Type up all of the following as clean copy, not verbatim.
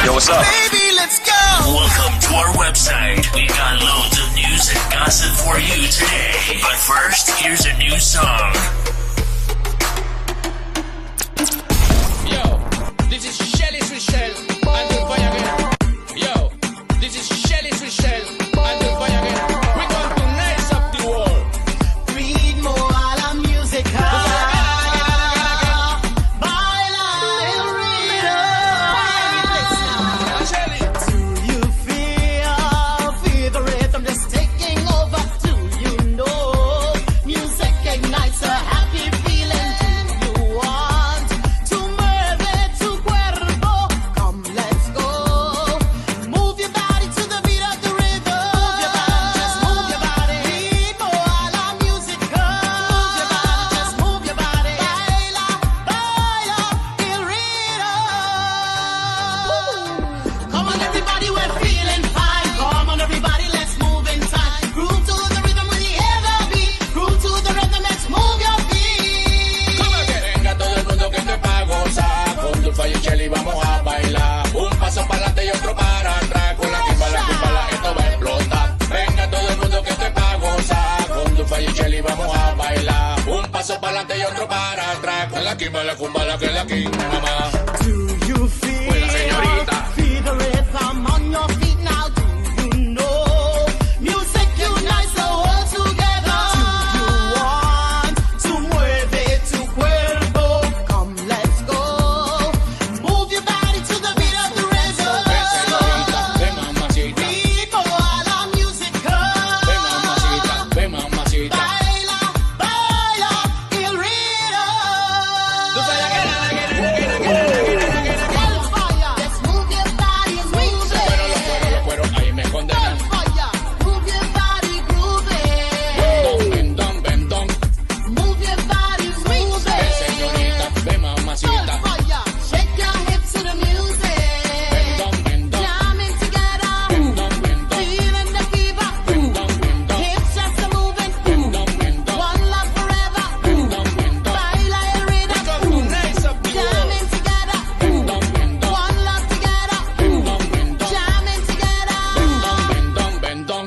Yo, what's up? Baby, let's go. Welcome to our website. We got loads of news and gossip for you today. But first, here's a new song. Yo, this is Shelly Michelle and the fire again. Yo, this is Shelly Michelle and the fire again. We're going to nice up the world. Read more a la musica. Kimbala, kumbala, que la king, mamá. Do you feel? Buena señorita. Feel the rhythm on your feet now. Do you know? Music unites the world together. Do you want to mueve tu cuerpo? Come, let's go. Move your body to the beat of the rhythm. Ven, señorita, ven, mamacita. Ritmo a la música. Ven, mamacita, ven, mamacita. Baila, baila el ritmo. Let's move your body, move it. Pero los cueros ahí me condenan. Move your body, groove it. Bendón, bendón. Move your body, move Ven, it. señorita, ven, mamacita. Shake your hips to the music. Bendón, bendón. Jamming together. Bendón, bendón. Feeling the fever. Bendón, bendón. Hips just a moving. Bendón, bendón. One love forever. Bendón, bendón. Baila el rhythm. Come to nice up the world. Jamming together. Bendón, bendón. One love together. Bendón, bendón. Jamming together. Bendón, bendón, bendón.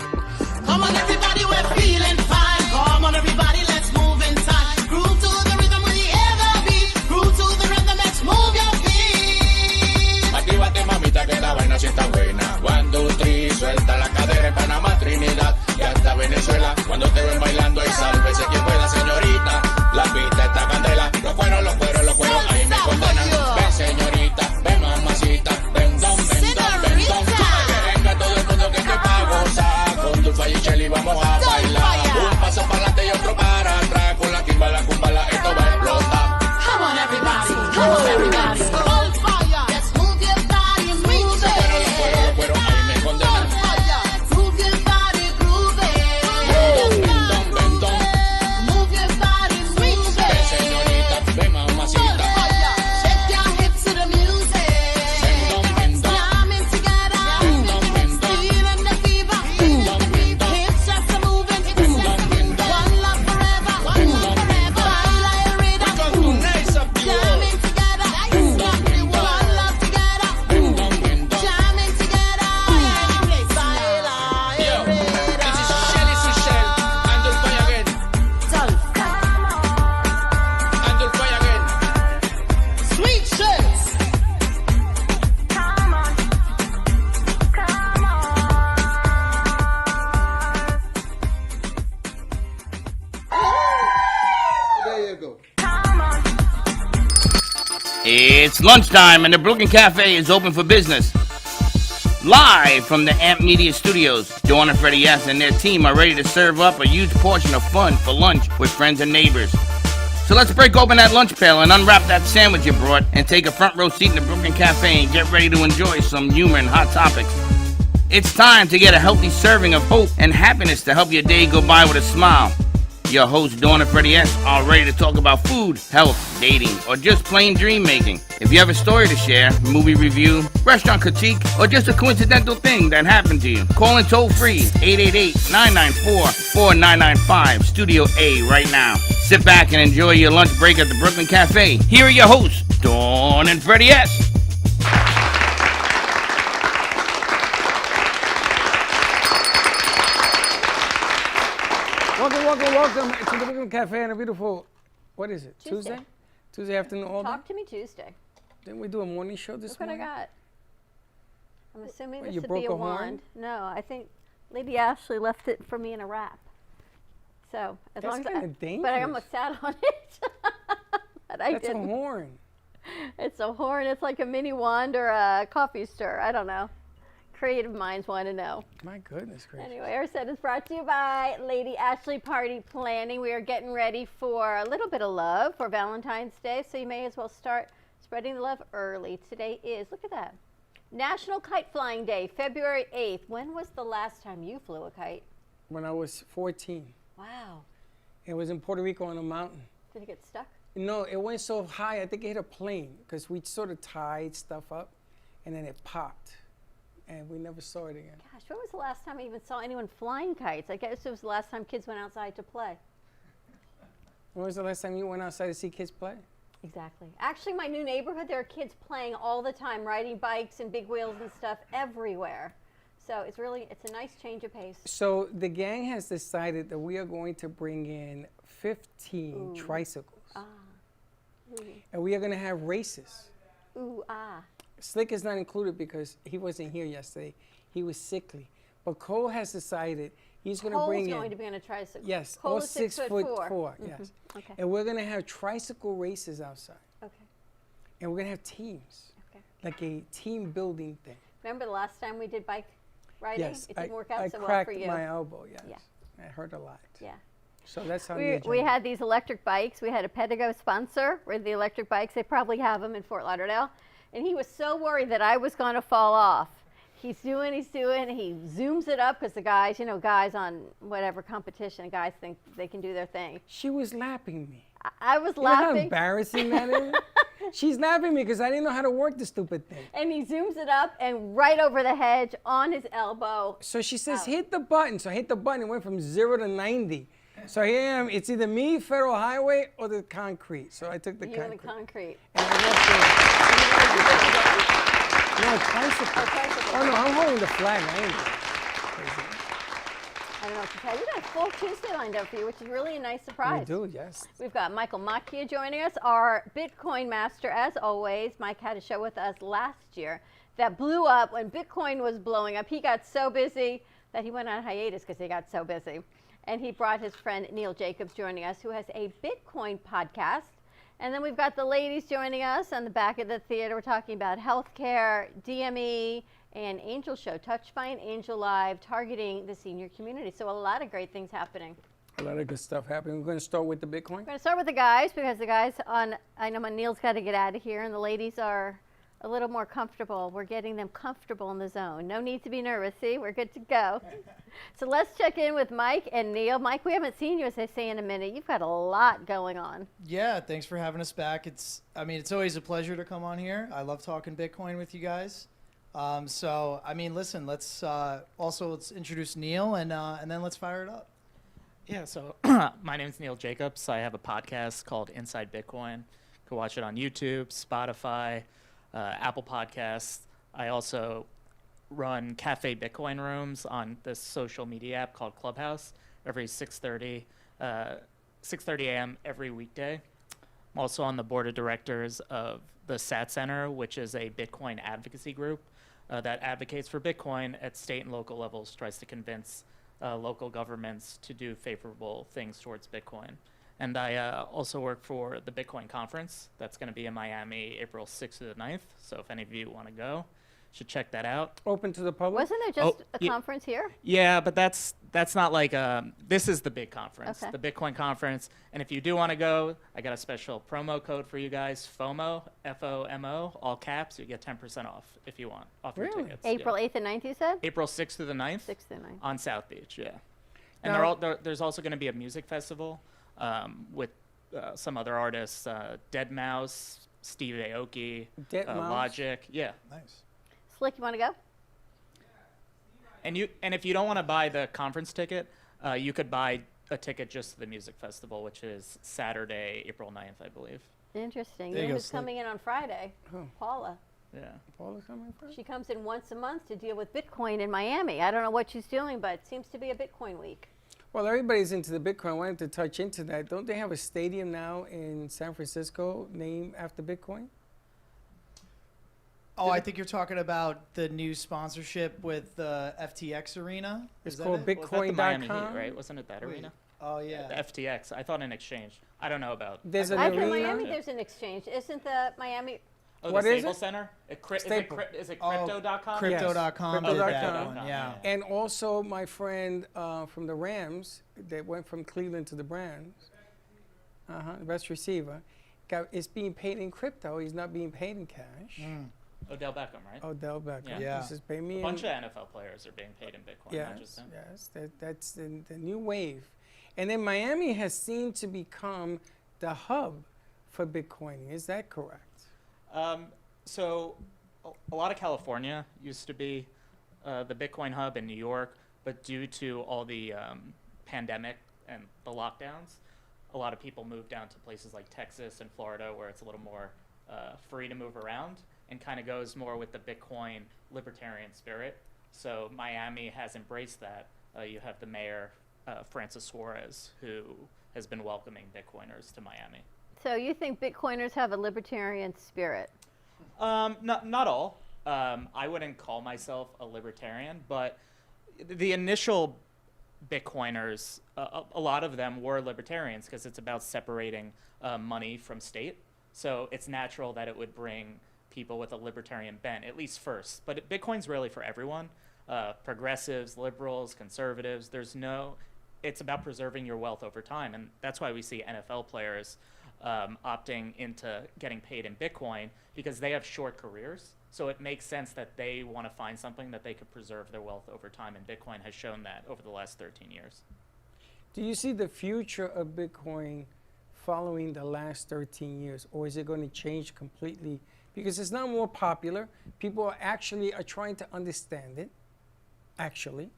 Come on, everybody, we're feeling fine. Come on, everybody, let's move in time. Groove to the rhythm with the ever beat. Groove to the rhythm, let's move your feet. Actívate, mamita, que la vaina sí está buena. 1, 2, 3, suelta la cadera en Panamá, Trinidad y hasta Venezuela. Cuando te ven bailando y sálvese quien pueda, señorita. La pista está candela. Los cueros, los cueros, los cueros, ahí me condenan. Ven, señorita, ven, mamacita. Bendón, bendón, bendón. Que venga todo el mundo que te pa' gozar. Con Dulce y Shelly vamos a bailar. Un paso para adelante y otro para atrás. Con la kimbala, kumbala, esto va a explotar. Come on, everybody. Come on, everybody. All fire. Let's move your body, move Los it. cueros, ahí me condenan. Move your body, groove Bendón, it. bendón, bendón. Move your body, move Ven, it. señorita, ven, mamacita. Shake your hips to the music. Bendón, bendón. Jamming together. Bendón, bendón. Feeling the fever. Bendón, bendón. Hips just a moving. Bendón, bendón. One love forever. One love forever. Baila el rhythm. Come to nice up the world. Jamming together. Bendón, bendón. One love together. Bendón, bendón. Jamming together. Baila Yo, el rhythm. this is Shelly Michelle and the fire again. And the fire again. Sweet shirts. It's lunchtime and the Brooklyn Café is open for business. Live from the Amp Media Studios, Dawn and Freddie S. and their team are ready to serve up a huge portion of fun for lunch with friends and neighbors. So let's break open that lunch pail and unwrap that sandwich you brought and take a front row seat in the Brooklyn Café and get ready to enjoy some humor and hot topics. It's time to get a healthy serving of hope and happiness to help your day go by with a smile. Your hosts, Dawn and Freddie S., are ready to talk about food, health, dating, or just plain dream making. If you have a story to share, movie review, restaurant critique, or just a coincidental thing that happened to you, call in toll free 888-994-4995, Studio A right now. Sit back and enjoy your lunch break at the Brooklyn Café. Here are your hosts, Dawn and Freddie S. welcome to the Brooklyn Café on a beautiful, what is it, Tuesday. Tuesday afternoon all day? Talk to me Tuesday. Didn't we do a morning show this Look what I morning? got. I'm assuming What, this you would broke be a a horn? wand. No, I think Lady Ashley left it for me in a wrap. So as That's long as kinda but I dangerous. almost sat on it. But I That's a didn't. horn. It's a horn. It's like a mini wand or a coffee stir. I don't know. Creative minds want to know. My goodness gracious. Anyway, our set is brought to you by Lady Ashley Party Planning. We are getting ready for a little bit of love for Valentine's Day, so you may as well start spreading the love early. Today is, look at that, National Kite Flying Day, February 8th. When was the last time you flew a kite? When I was 14. Wow. It was in Puerto Rico on a mountain. Did it get stuck? No, it went so high, I think it hit a plane because we sort of tied stuff up and then it popped and we never saw it again. Gosh, when was the last time I even saw anyone flying kites? I guess it was the last time kids went outside to play. When was the last time you went outside to see kids play? Exactly. Actually, my new neighborhood, there are kids playing all the time, riding bikes and big wheels and stuff everywhere. So it's a nice change of pace. So the gang has decided that we are going to bring in 15 tricycles. And we are going to have races. Ooh, ah. Slick is not included because he wasn't here yesterday. He was sickly. But Cole has decided he's going to bring in. Cole's going to be on a tricycle. Yes, Cole all is 6 foot 4. Mhm. Yes. Okay. And we're going to have tricycle races outside. Okay. And we're going to have teams. Okay. Like a team building thing. Remember the last time we did bike riding? Yes. It didn't work out I so well cracked for you. my elbow, yes. Yeah. It hurt a lot. Yeah. So that's how We had these electric bikes. We had a Pedigo sponsor with the electric bikes. They probably have them in Fort Lauderdale. And he was so worried that I was going to fall off. He's doing, he zooms it up because the guys, guys on whatever competition, guys think they can do their thing. She was lapping me. I was You know how laughing. embarrassing that is? She's lapping me because I didn't know how to work the stupid thing. And he zooms it up and right over the hedge on his elbow. So she says, Ouch. hit the button. So I hit the button. It went from 0 to 90. So here I am. It's either me, Federal Highway, or the concrete. So I took the You concrete. and the concrete. And I left the, tricycle. tricycle. Oh, no, I'm holding the flag. I ain't crazy. I don't know what to tell you. We got a full Tuesday lined up for you, which is really a nice surprise. We do, yes. We've got Michael Macchia joining us, our Bitcoin master, as always. Mike had a show with us last year that blew up when Bitcoin was blowing up. He got so busy that he went on hiatus because he got so busy. And he brought his friend Neil Jacobs joining us, who has a Bitcoin podcast. And then we've got the ladies joining us on the back of the theater. We're talking about healthcare, DME, and Angel Show, Touched by an Angel Live, targeting the senior community. So a lot of great things happening. A lot of good stuff happening. We're going to start with the Bitcoin. We're going to start with the guys because the guys I know Neil's got to get out of here, and the ladies are a little more comfortable. We're getting them comfortable in the zone. No need to be nervous. See, we're good to go. So let's check in with Mike and Neil. Mike, we haven't seen you, as I say, in a minute. You've got a lot going on. Yeah, thanks for having us back. It's always a pleasure to come on here. I love talking Bitcoin with you guys. Listen, let's introduce Neil and then let's fire it up. Yeah, so my name's Neil Jacobs. I have a podcast called Inside Bitcoin. You can watch it on YouTube, Spotify, Apple Podcasts. I also run Cafe Bitcoin rooms on this social media app called Clubhouse every 6:30 a.m. every weekday. I'm also on the board of directors of the SAT Center, which is a Bitcoin advocacy group that advocates for Bitcoin at state and local levels, tries to convince local governments to do favorable things towards Bitcoin. And I also work for the Bitcoin conference that's going to be in Miami April 6th to the 9th. So if any of you want to go, should check that out. Open to the public? Wasn't there just a conference here? Yeah, but that's not like this is the big conference, Okay. the Bitcoin conference. And if you do want to go, I got a special promo code for you guys, FOMO, F-O-M-O, all caps. You get 10% off if you want, off your Really? tickets. April 8th and 9th, you said? April 6th through the 9th 6th and 9th. on South Beach, yeah. And Now- there's also going to be a music festival with some other artists, Dead Mouse, Steve Aoki, Dead Mouse? Logic, yeah. Nice. Slick, you want to go? And if you don't want to buy the conference ticket, you could buy a ticket just to the music festival, which is Saturday, April 9th, I believe. Interesting. There you You know go, who's Slick. coming in on Friday? Who? Paula. Yeah. Paula's coming first? She comes in once a month to deal with Bitcoin in Miami. I don't know what she's doing, but it seems to be a Bitcoin week. Well, everybody's into the Bitcoin. I wanted to touch into that. Don't they have a stadium now in San Francisco named after Bitcoin? Oh, I think you're talking about the new sponsorship with the FTX Arena. It's Is that called it? Was that the Miami Heat, Bitcoin.com. right? Wasn't it that Wait. arena? Oh, The yeah. FTX. I thought an exchange. I don't know about. There's an I think arena. Miami, there's an exchange. Isn't the Miami? Oh, What the is Staples it? Center? Staple. Is it Oh, crypto.com? Crypto.com did that Crypto.com. one, yeah. And also my friend from the Rams that went from Cleveland to the Browns, the best receiver, is being paid in crypto. He's not being paid in cash. Odell Beckham, right? Odell Beckham. Yeah. He says, pay me A in. bunch of NFL players are being paid in Bitcoin, not just Yes, him. yes. That's the new wave. And then Miami has seemed to become the hub for Bitcoining. Is that correct? So a lot of California used to be the Bitcoin hub in New York, but due to all the pandemic and the lockdowns, a lot of people moved down to places like Texas and Florida where it's a little more free to move around and kind of goes more with the Bitcoin libertarian spirit. So Miami has embraced that. You have the mayor, Francis Suarez, who has been welcoming Bitcoiners to Miami. So you think Bitcoiners have a libertarian spirit? Not all. I wouldn't call myself a libertarian, but the initial Bitcoiners, a lot of them were libertarians because it's about separating money from state. So it's natural that it would bring people with a libertarian bent, at least first. But Bitcoin's really for everyone, progressives, liberals, conservatives. It's about preserving your wealth over time. And that's why we see NFL players opting into getting paid in Bitcoin because they have short careers. So it makes sense that they want to find something that they could preserve their wealth over time. And Bitcoin has shown that over the last 13 years. Do you see the future of Bitcoin following the last 13 years, or is it going to change completely? Because it's now more popular. People are trying to understand it, actually,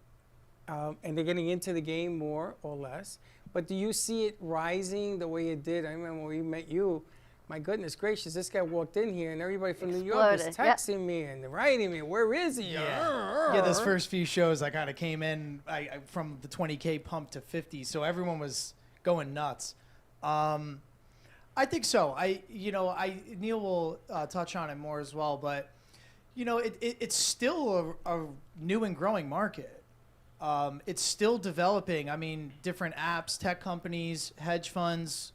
and they're getting into the game more or less. But do you see it rising the way it did? I remember when we met you. My goodness gracious, this guy walked in here and everybody from New York was Exploded, yep. texting me and writing me, where is he? Yeah, those first few shows, I kind of came in I from the 20K pump to 50, so everyone was going nuts. I think so. Neil will touch on it more as well, but it's still a new and growing market. It's still developing. I mean, different apps, tech companies, hedge funds,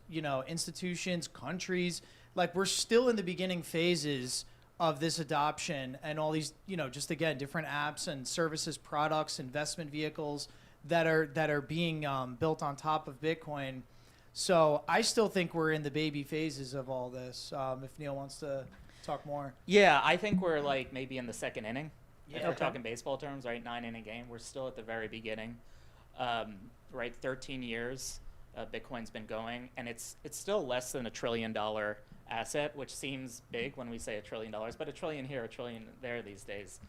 institutions, countries. Like, we're still in the beginning phases of this adoption and all these, just again, different apps and services, products, investment vehicles that are being built on top of Bitcoin. So I still think we're in the baby phases of all this. If Neil wants to talk more. Yeah, I think we're like maybe in the second inning. If Yeah. we're talking baseball terms, right? 9-inning game. We're still at the very beginning. Right, 13 years Bitcoin's been going, and it's still less than $1 trillion asset, which seems big when we say $1 trillion, but $1 trillion here, $1 trillion there these days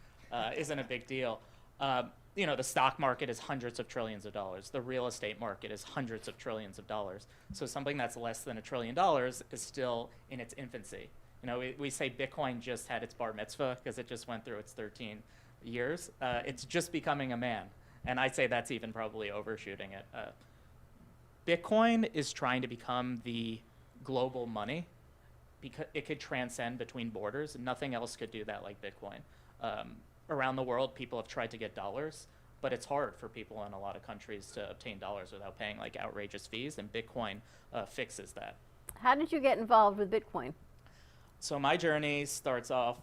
isn't a big deal. The stock market is hundreds of trillions of dollars. The real estate market is hundreds of trillions of dollars. So something that's less than $1 trillion is still in its infancy. We say Bitcoin just had its bar mitzvah because it just went through its 13 years. It's just becoming a man. And I'd say that's even probably overshooting it. Bitcoin is trying to become the global money because it could transcend between borders. Nothing else could do that like Bitcoin. Around the world, people have tried to get dollars, but it's hard for people in a lot of countries to obtain dollars without paying like outrageous fees, and Bitcoin fixes that. How did you get involved with Bitcoin? So my journey starts off,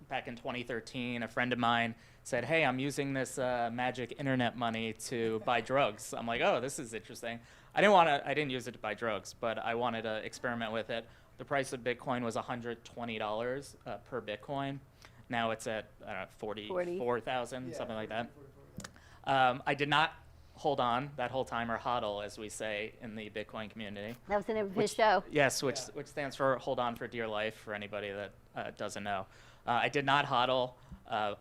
back in 2013, a friend of mine said, hey, I'm using this magic internet money to buy drugs. I'm like, oh, this is interesting. I didn't use it to buy drugs, but I wanted to experiment with it. The price of Bitcoin was $120 per Bitcoin. Now it's at 44,000, something like that. I did not hold on that whole time, or hodl, as we say in the Bitcoin community. That was the name of his show. Yes, which stands for hold on for dear life, for anybody that doesn't know. I did not hodl.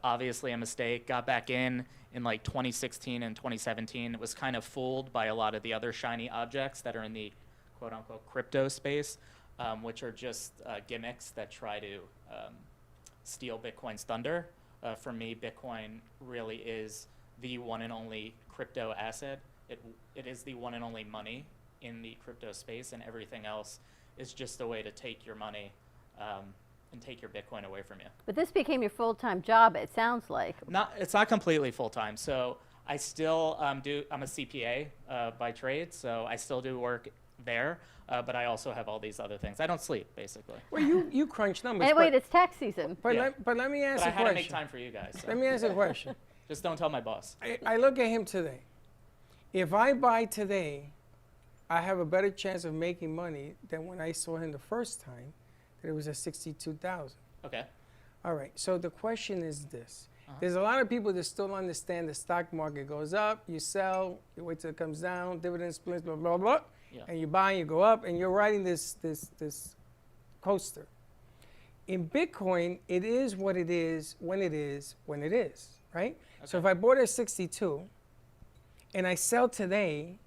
Obviously a mistake. Got back in like 2016 and 2017. It was kind of fooled by a lot of the other shiny objects that are in the quote-unquote crypto space, which are just gimmicks that try to steal Bitcoin's thunder. For me, Bitcoin really is the one and only crypto asset it is the one and only money in the crypto space, and everything else is just a way to take your money and take your Bitcoin away from you. But this became your full-time job, it sounds like. It's not completely full-time. So I still I'm a CPA by trade, so I still do work there, but I also have all these other things. I don't sleep, basically. Well, you crunch numbers. And wait, it's tax season. But, Yeah. let me ask But I a had to make question. time for you guys. So. Let me ask a question. Just don't tell my boss. I look at him today. If I buy today, I have a better chance of making money than when I saw him the first time, that it was at 62,000. Okay. All right. So the question is this: there's a lot of people that still understand the stock market goes up, you sell, you wait till it comes down, dividend splits, blah blah blah, Yeah. and you buy, you go up, and you're riding this coaster. In Bitcoin, it is what it is when it is when it is, right? So if I bought at 62 and I sell today,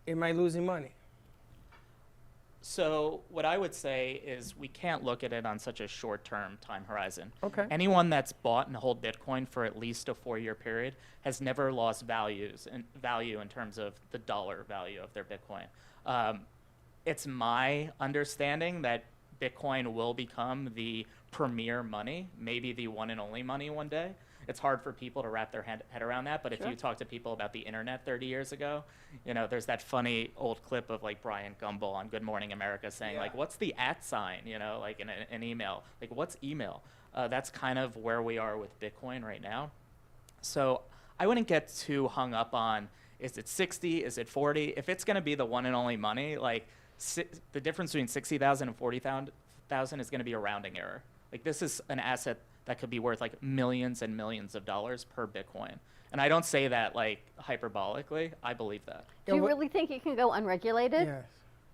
am I losing money? So what I would say is we can't look at it on such a short-term time horizon. Okay. Anyone that's bought and hold Bitcoin for at least a 4-year period has never lost value in terms of the dollar value of their Bitcoin. It's my understanding that Bitcoin will become the premier money, maybe the one and only money one day. It's hard for people to wrap their head around that, but if you talk to people about the internet 30 years ago, there's that funny old clip of like Brian Gumbel on Good Morning America saying like, what's the @ sign, like in an email, like what's email? That's kind of where we are with Bitcoin right now. So I wouldn't get too hung up on, is it 60, is it 40? If it's gonna be the one and only money, like the difference between 60,000 and 40,000 is gonna be a rounding error. Like this is an asset that could be worth like millions and millions of dollars per Bitcoin. And I don't say that like hyperbolically, I believe that. Do you really think it can go unregulated? Yes.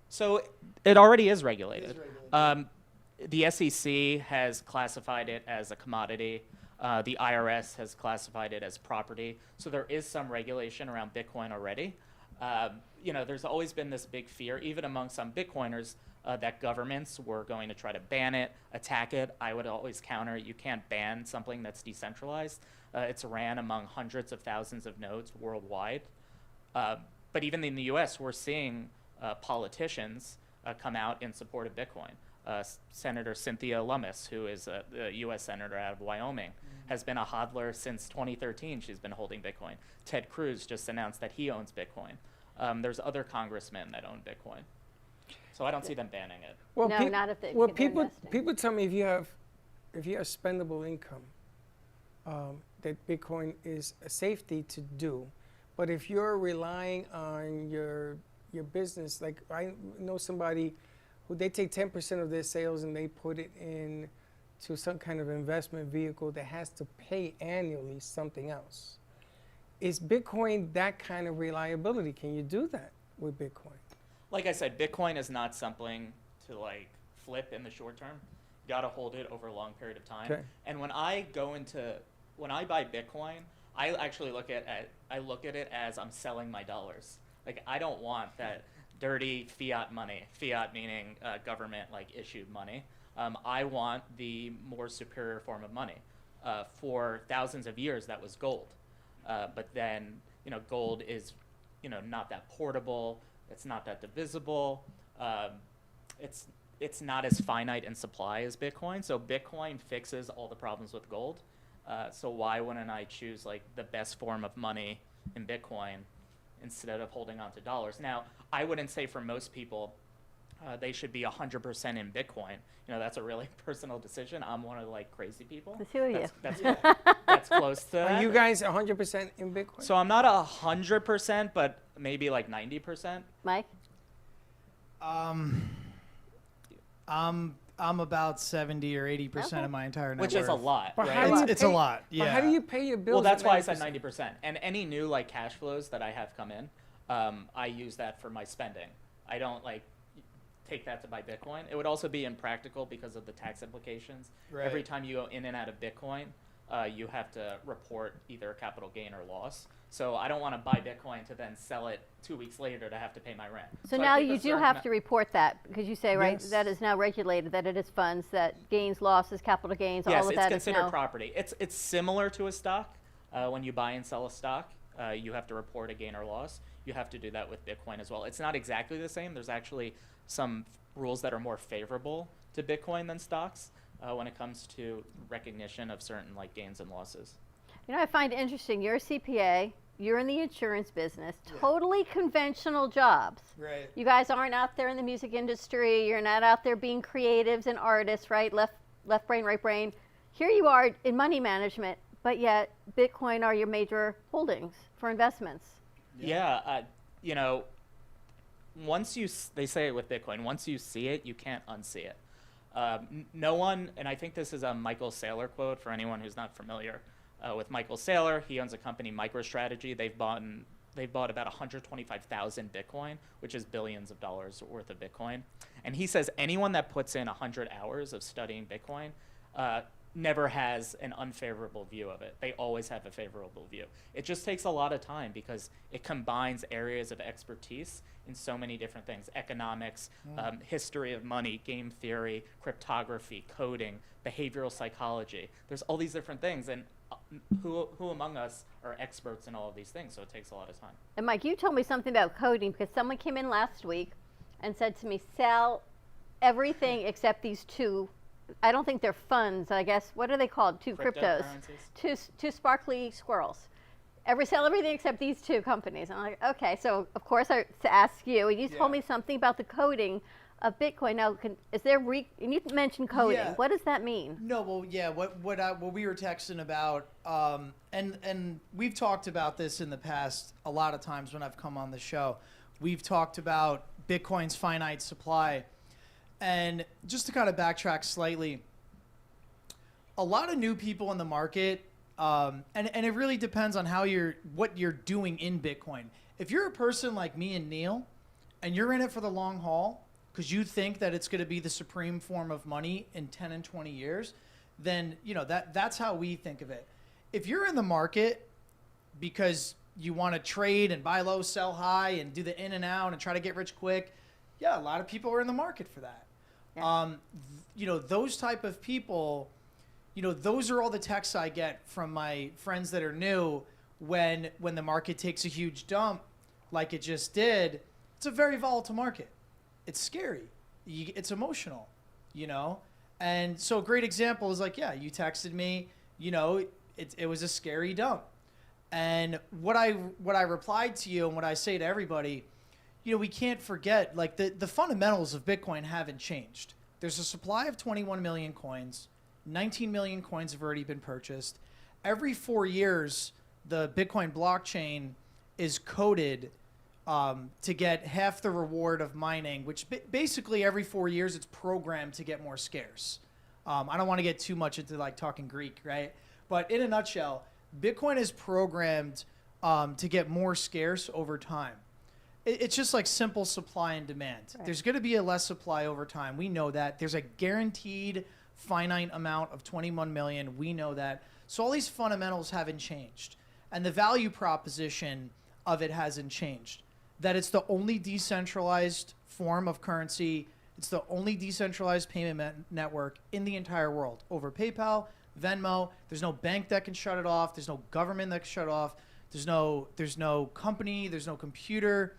So it already is regulated. The SEC has classified it as a commodity. The IRS has classified it as property. So there is some regulation around Bitcoin already. There's always been this big fear, even among some Bitcoiners, that governments were going to try to ban it, attack it. I would always counter, you can't ban something that's decentralized. It's ran among hundreds of thousands of nodes worldwide. But even in the US, we're seeing politicians come out in support of Bitcoin. Senator Cynthia Lummis, who is a US Senator out of Wyoming, has been a hodler since 2013. She's been holding Bitcoin. Ted Cruz just announced that he owns Bitcoin. There's other congressmen that own Bitcoin. So I don't see them banning it. Well, No, not if they- well, if they're people investing. tell me if you have spendable income, that Bitcoin is a safety to do. But if you're relying on your business, like I know somebody who they take 10% of their sales and they put it in to some kind of investment vehicle that has to pay annually something else. Is Bitcoin that kind of reliability? Can you do that with Bitcoin? Like I said, Bitcoin is not something to like flip in the short term. You got to hold it over a long period of time. Okay. And when I buy Bitcoin, I actually look at it as I'm selling my dollars. Like I don't want that dirty fiat money. Fiat meaning government like issued money. I want the more superior form of money. For thousands of years, that was gold. But then gold is not that portable. It's not that divisible. It's not as finite in supply as Bitcoin. So Bitcoin fixes all the problems with gold. So why wouldn't I choose like the best form of money in Bitcoin instead of holding on to dollars? Now, I wouldn't say for most people they should be 100% in Bitcoin. That's a really personal decision. I'm one of like crazy people. Let's hear you. That's close to that. Are you guys 100% in Bitcoin? So I'm not 100%, but maybe like 90%. Mike? I'm about 70 or 80% Okay. of my entire net Which worth. is a lot, But right? how do you It's a pay- lot, But how do yeah. you pay your bills? Well, that's at why I said 90%? 90%. And any new like cash flows that I have come in, I use that for my spending. I don't like take that to buy Bitcoin. It would also be impractical because of the tax implications. Right. Every time you go in and out of Bitcoin, you have to report either a capital gain or loss. So I don't want to buy Bitcoin to then sell it 2 weeks later to have to pay my rent. So I now keep a you do certain have amount- to report that because you say, right, Yes. that is now regulated, that it is funds, that gains, losses, capital gains, Yes, all of it's that is considered now. property. It's similar to a stock. When you buy and sell a stock, you have to report a gain or loss. you have to do that with Bitcoin as well. It's not exactly the same. There's actually some rules that are more favorable to Bitcoin than stocks when it comes to recognition of certain like gains and losses. You know, I find it interesting. You're a CPA. You're in the insurance business. Totally conventional jobs. Right. You guys aren't out there in the music industry. You're not out there being creatives and artists, right? Left brain, right brain. Here you are in money management, but yet Bitcoin are your major holdings for investments. Yeah, you know, they say it with Bitcoin, once you see it, you can't unsee it. No one, and I think this is a Michael Saylor quote for anyone who's not familiar with Michael Saylor. He owns a company, MicroStrategy. They've bought about 125,000 Bitcoin, which is billions of dollars worth of Bitcoin. And he says anyone that puts in 100 hours of studying Bitcoin never has an unfavorable view of it. They always have a favorable view. It just takes a lot of time because it combines areas of expertise in so many different things: economics, history of money, game theory, cryptography, coding, behavioral psychology. There's all these different things, and who among us are experts in all of these things? So it takes a lot of time. And Mike, you told me something about coding because someone came in last week and said to me, sell everything except these two. I don't think they're funds. I guess, what are they called? Two cryptos. Two sparkly squirrels. Sell everything except these two companies. I'm like, okay. So of course I to ask you, and you told me something about the coding of Bitcoin. Now, and you mentioned coding. Yeah. What does that mean? No, well, yeah. What we were texting about, and we've talked about this in the past a lot of times when I've come on the show. We've talked about Bitcoin's finite supply. And just to kind of backtrack slightly, a lot of new people in the market, and it really depends on what you're doing in Bitcoin. If you're a person like me and Neil, and you're in it for the long haul, because you think that it's going to be the supreme form of money in 10 and 20 years, then that's how we think of it. If you're in the market because you want to trade and buy low, sell high, and do the in and out and try to get rich quick, yeah, a lot of people are in the market for that. Yeah. Those type of people, those are all the texts I get from my friends that are new when the market takes a huge dump like it just did. It's a very volatile market. It's scary. It's emotional, And so a great example is like, you texted me, it was a scary dump. And what I replied to you and what I say to everybody, we can't forget, like, the fundamentals of Bitcoin haven't changed. There's a supply of 21 million coins. 19 million coins have already been purchased. Every 4 years, the Bitcoin blockchain is coded to get half the reward of mining, which basically every 4 years it's programmed to get more scarce. I don't want to get too much into like talking Greek, right? But in a nutshell, Bitcoin is programmed to get more scarce over time. It's just like simple supply and demand. Right. There's going to be a less supply over time. We know that. There's a guaranteed finite amount of 21 million. We know that. So all these fundamentals haven't changed. And the value proposition of it hasn't changed. That it's the only decentralized form of currency. It's the only decentralized payment network in the entire world. Over PayPal, Venmo, there's no bank that can shut it off. There's no government that can shut it off. There's no company. There's no computer.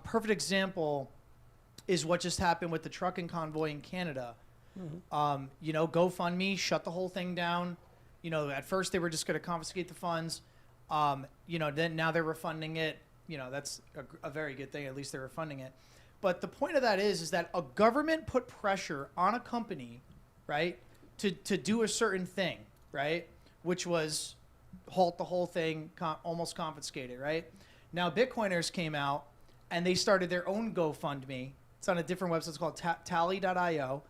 Perfect example is what just happened with the trucking convoy in Canada. Mm-hmm. GoFundMe shut the whole thing down. At first they were just going to confiscate the funds. Then now they're refunding it. That's a very good thing. At least they're refunding it. But the point of that is that a government put pressure on a company, right, to do a certain thing, right, which was halt the whole thing, almost confiscate it, right? Now Bitcoiners came out and they started their own GoFundMe. It's on a different website. It's called tally.io.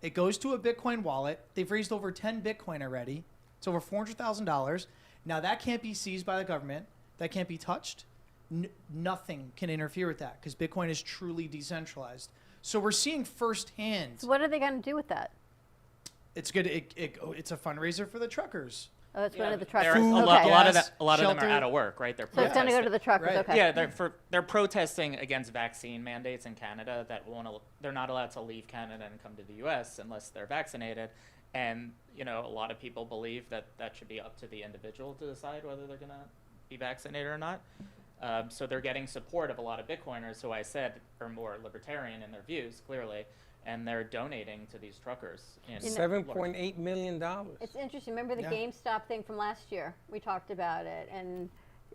It goes to a Bitcoin wallet. They've raised over 10 Bitcoin already. It's over $400,000. Now that can't be seized by the government. That can't be touched. Nothing can interfere with that because Bitcoin is truly decentralized. So we're seeing firsthand. So what are they going to do with that? It's good. It's a fundraiser for the truckers. Oh, it's one of the truckers. A lot of them are out of work, right? They're so it's going to go to the truckers. Right. Okay. Yeah, they're protesting against vaccine mandates in Canada that they're not allowed to leave Canada and come to the U.S. unless they're vaccinated. And a lot of people believe that should be up to the individual to decide whether they're going to be vaccinated or not. So they're getting support of a lot of Bitcoiners who I said are more libertarian in their views, clearly, and they're donating to these truckers. $7.8 million. It's interesting. Remember the Yeah. GameStop thing from last year? We talked about it. And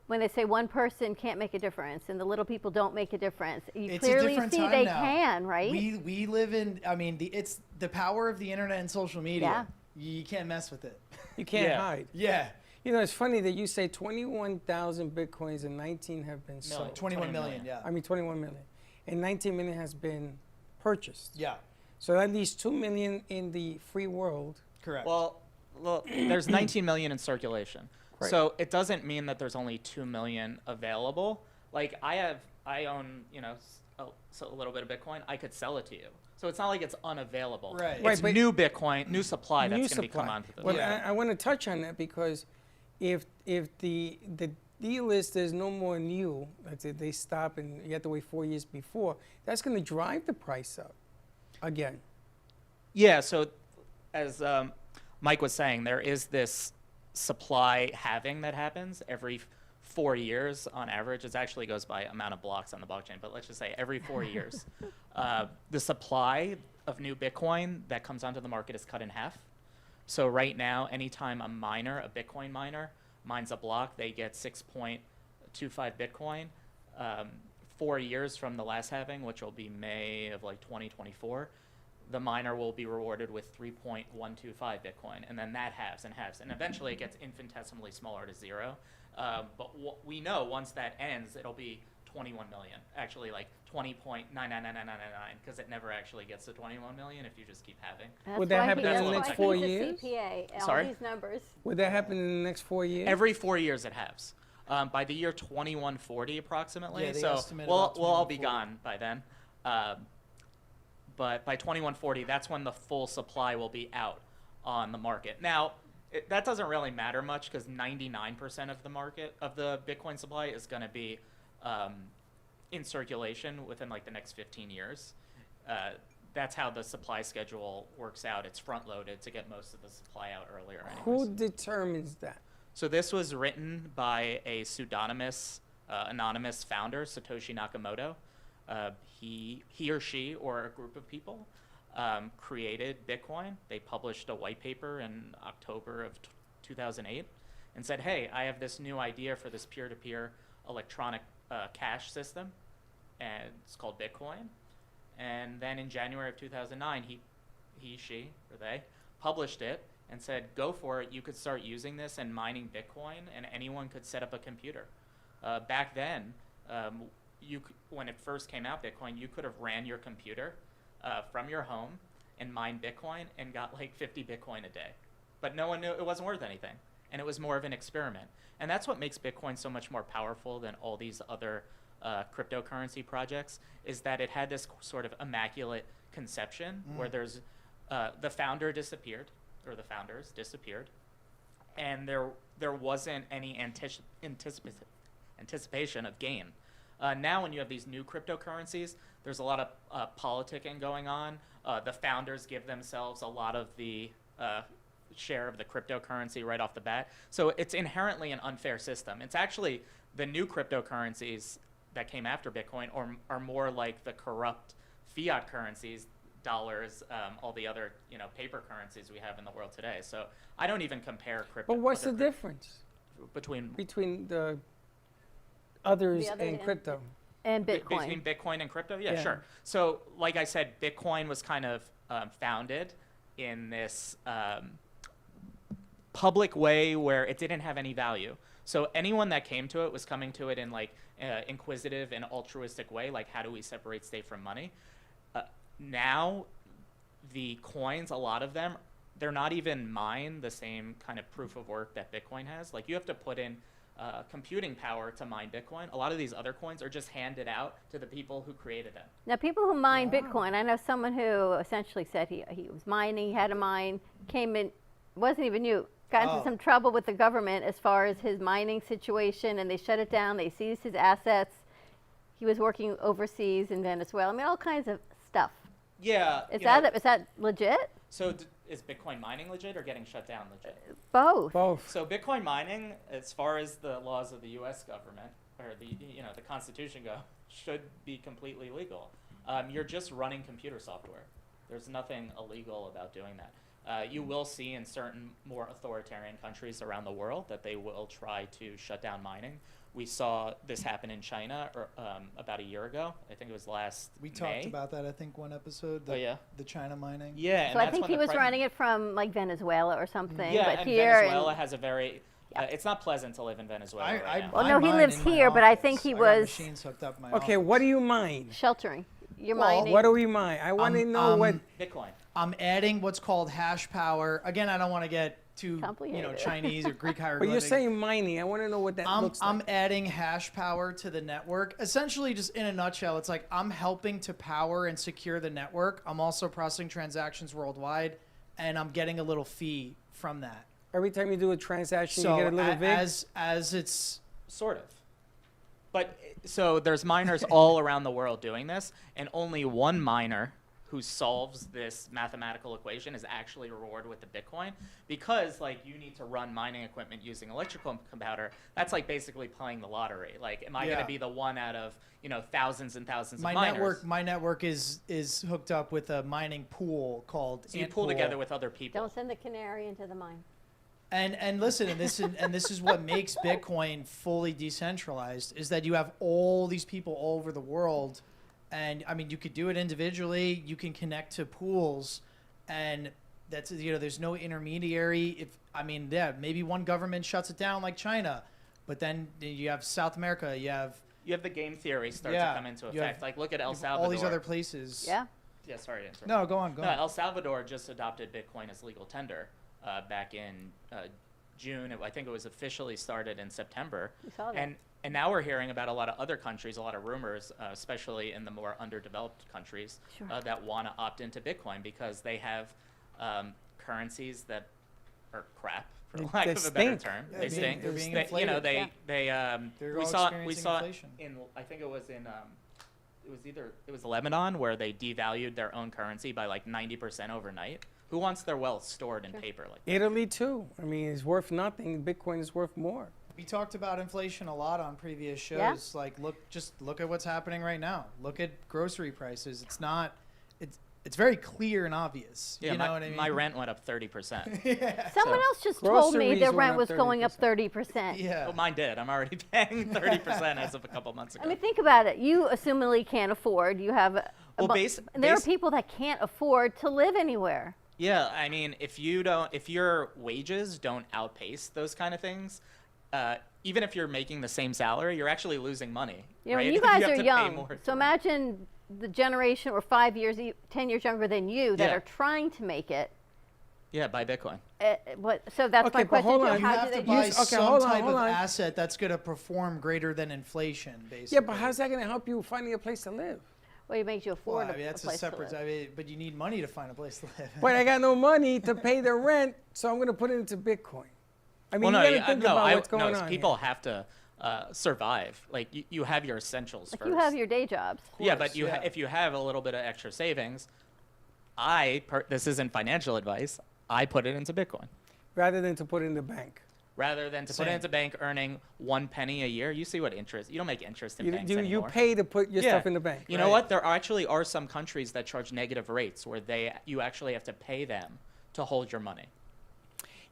when they say one person can't make a difference and the little people don't make a difference, you It's a clearly different see time they now. can, right? We live in. I mean, it's the power of the internet and social media. You can't mess with it. You can't Yeah. hide. Yeah. You know, it's funny that you say 21,000 Bitcoins and 19 have been sold. 21 million. Yeah. I mean, 21 million. And 19 million has been purchased. Yeah. So that leaves 2 million in the free world. Correct. Well, there's 19 million in circulation. Right. So it doesn't mean that there's only 2 million available. Like I own, a little bit of Bitcoin. I could sell it to you. So it's not like it's unavailable. Right. Right, It's but- new Bitcoin, new supply New that's going to be come supply. onto the Well, Yeah. I want to touch on that because if the deal is there's no more new, let's say they stop and you have to wait 4 years before, that's going to drive the price up again. Yeah, so as Mike was saying, there is this supply halving that happens every 4 years on average. It actually goes by amount of blocks on the blockchain, but let's just say every 4 years. The supply of new Bitcoin that comes onto the market is cut in half. So right now, anytime a Bitcoin miner, mines a block, they get 6.25 Bitcoin. 4 years from the last halving, which will be May of like 2024, the miner will be rewarded with 3.125 Bitcoin, and then that halves and halves, and eventually it gets infinitesimally smaller to zero. But we know once that ends, it'll be 21 million, actually like 20.999999, because it never actually gets to 21 million if you just keep halving. That's Would that why happen he- in the that's next why 4 he's a years? CPA, all Sorry? these numbers. Would that happen in the next 4 years? Every 4 years it halves. By the year 2140 approximately, Yeah, they so estimate we'll about all be 2140. gone by then. But by 2140, that's when the full supply will be out on the market. Now, that doesn't really matter much because 99% of the market of the Bitcoin supply is going to be in circulation within like the next 15 years. That's how the supply schedule works out. It's front loaded to get most of the supply out earlier. Who determines that? So this was written by a pseudonymous, anonymous founder, Satoshi Nakamoto. He or she or a group of people created Bitcoin. They published a white paper in October of 2008 and said, hey, I have this new idea for this peer-to-peer electronic cash system, and it's called Bitcoin. And then in January of 2009, she, or they, published it and said, go for it. You could start using this and mining Bitcoin, and anyone could set up a computer. Back then, when it first came out, Bitcoin, you could have ran your computer from your home and mined Bitcoin and got like 50 Bitcoin a day. But no one knew it wasn't worth anything. And it was more of an experiment. And that's what makes Bitcoin so much more powerful than all these other cryptocurrency projects, is that it had this sort of immaculate conception where there's the founder disappeared, or the founders disappeared, and there wasn't any anticipation of gain. Now when you have these new cryptocurrencies, there's a lot of politicking going on. The founders give themselves a lot of the share of the cryptocurrency right off the bat. So it's inherently an unfair system. It's actually the new cryptocurrencies that came after Bitcoin are more like the corrupt fiat currencies, dollars, all the other paper currencies we have in the world today. So I don't even compare crypto. But what's the difference between the others The other and end. crypto? And between Bitcoin. Bitcoin and crypto? Yeah, Yeah. sure. So like I said, Bitcoin was kind of founded in this public way where it didn't have any value. So anyone that came to it was coming to it in like inquisitive and altruistic way, like how do we separate state from money? Now the coins, a lot of them, they're not even mined the same kind of proof of work that Bitcoin has. Like you have to put in computing power to mine Bitcoin. A lot of these other coins are just handed out to the people who created them. Now, people who mine Bitcoin, I know someone who essentially said he was mining, he had a mine, came in, wasn't even new, got into some trouble with the government as far as his mining situation, and they shut it down, they seized his assets. He was working overseas in Venezuela. I mean, all kinds of stuff. Yeah. Is that legit? So is Bitcoin mining legit or getting shut down legit? Both. Both. So Bitcoin mining, as far as the laws of the U.S. government, or the Constitution go, should be completely legal. You're just running computer software. There's nothing illegal about doing that. You will see in certain more authoritarian countries around the world that they will try to shut down mining. We saw this happen in China about a year ago. I think it was last We May. talked about that, I think, one episode. The China mining. Yeah, So I think he was running it from like Venezuela or something. Yeah, but and here Venezuela has a very. It's not pleasant to live in Venezuela right now. Well, I no, he mine lives in my here, but I office. think he got was machines hooked up in my Okay, office. what do you mine? sheltering. You're Well, mining. what do we mine? I want to know what. Bitcoin. I'm adding what's called hash power. Again, I don't want to get too Complicated. Chinese or Greek hieroglyphic. But you're saying mining. I want to know what that looks like. I'm adding hash power to the network. Essentially, just in a nutshell, it's like I'm helping to power and secure the network. I'm also processing transactions worldwide, and I'm getting a little fee from that. Every time you do a transaction, So you get a little VIG. as it's Sort of. But so there's miners all around the world doing this, and only one miner who solves this mathematical equation is actually rewarded with the Bitcoin, because like you need to run mining equipment using electrical computer. That's like basically playing the lottery. Like, am I going to be the one out of thousands and thousands my of miners? network. My network is hooked up with a mining pool called. So you Ant pull Pool. together with other people. Don't send the canary into the mine. And listen, and this is what makes Bitcoin fully decentralized, is that you have all these people all over the world, and I mean you could do it individually. You can connect to pools, and that's there's no intermediary. Maybe one government shuts it down like China, but then you have South America. You have the game theory start to come into you have- effect. Like look at you El have Salvador. all these other places. Yeah. Yeah, sorry to interrupt. No, go on. El Salvador just adopted Bitcoin as legal tender back in June. I think it was officially started in September. We saw that. And now we're hearing about a lot of other countries, a lot of rumors, especially in the more underdeveloped countries, Sure. that want to opt into Bitcoin because they have currencies that are crap, for lack They of a better stink. term. Yeah, they stink. they're being They- inflated. Yeah. They're all experiencing inflation. I think it was in it was Lebanon where they devalued their own currency by like 90% overnight. Who wants their wealth stored in paper like that? Italy too. I mean, it's worth nothing. Bitcoin is worth more. We talked about inflation a lot on previous shows. Yeah. Like, look at what's happening right now. Look at grocery prices. It's very clear and obvious. Yeah, you know what I mean? my rent went up 30%. Someone else just told me Groceries their went rent up was going up 30%. 30%. Yeah. Well, mine did. I'm already paying 30% as of a couple months ago. I mean, think about it. You assumingly can't afford. You have. Well, there are people that can't afford to live anywhere. Yeah, I mean, if your wages don't outpace those kind of things, even if you're making the same salary, you're actually losing money. You know, right? you guys have are to pay young. more So to- imagine the generation or 5 years, 10 years younger than you that Yeah. are trying to make it. Yeah, buy Bitcoin. So that's Okay, my but question hold too. on. You How have do to they buy use? Okay, some hold on, type hold of on. asset that's going to perform greater than inflation, basically. Yeah, but how's that going to help you finding a place to live? Well, it makes you Well, afford I mean, that's a place separate. to live. But you need money to find a place to live. But I got no money to pay the rent, so I'm going to put it into Bitcoin. I mean, Well, you no, got to think about what's going on. people here. have to survive. Like you have your essentials Like first. you have your day jobs. Yeah, but yeah. if you have a little bit of extra savings, this isn't financial advice. I put it into Bitcoin Rather than to put it in the bank. rather than to put it Same. into bank earning 1 penny a year. You see what interest? You don't make interest in You, banks you anymore. pay to put your Yeah. stuff in the bank. You know what? There actually are some countries that charge negative rates where you actually have to pay them to hold your money.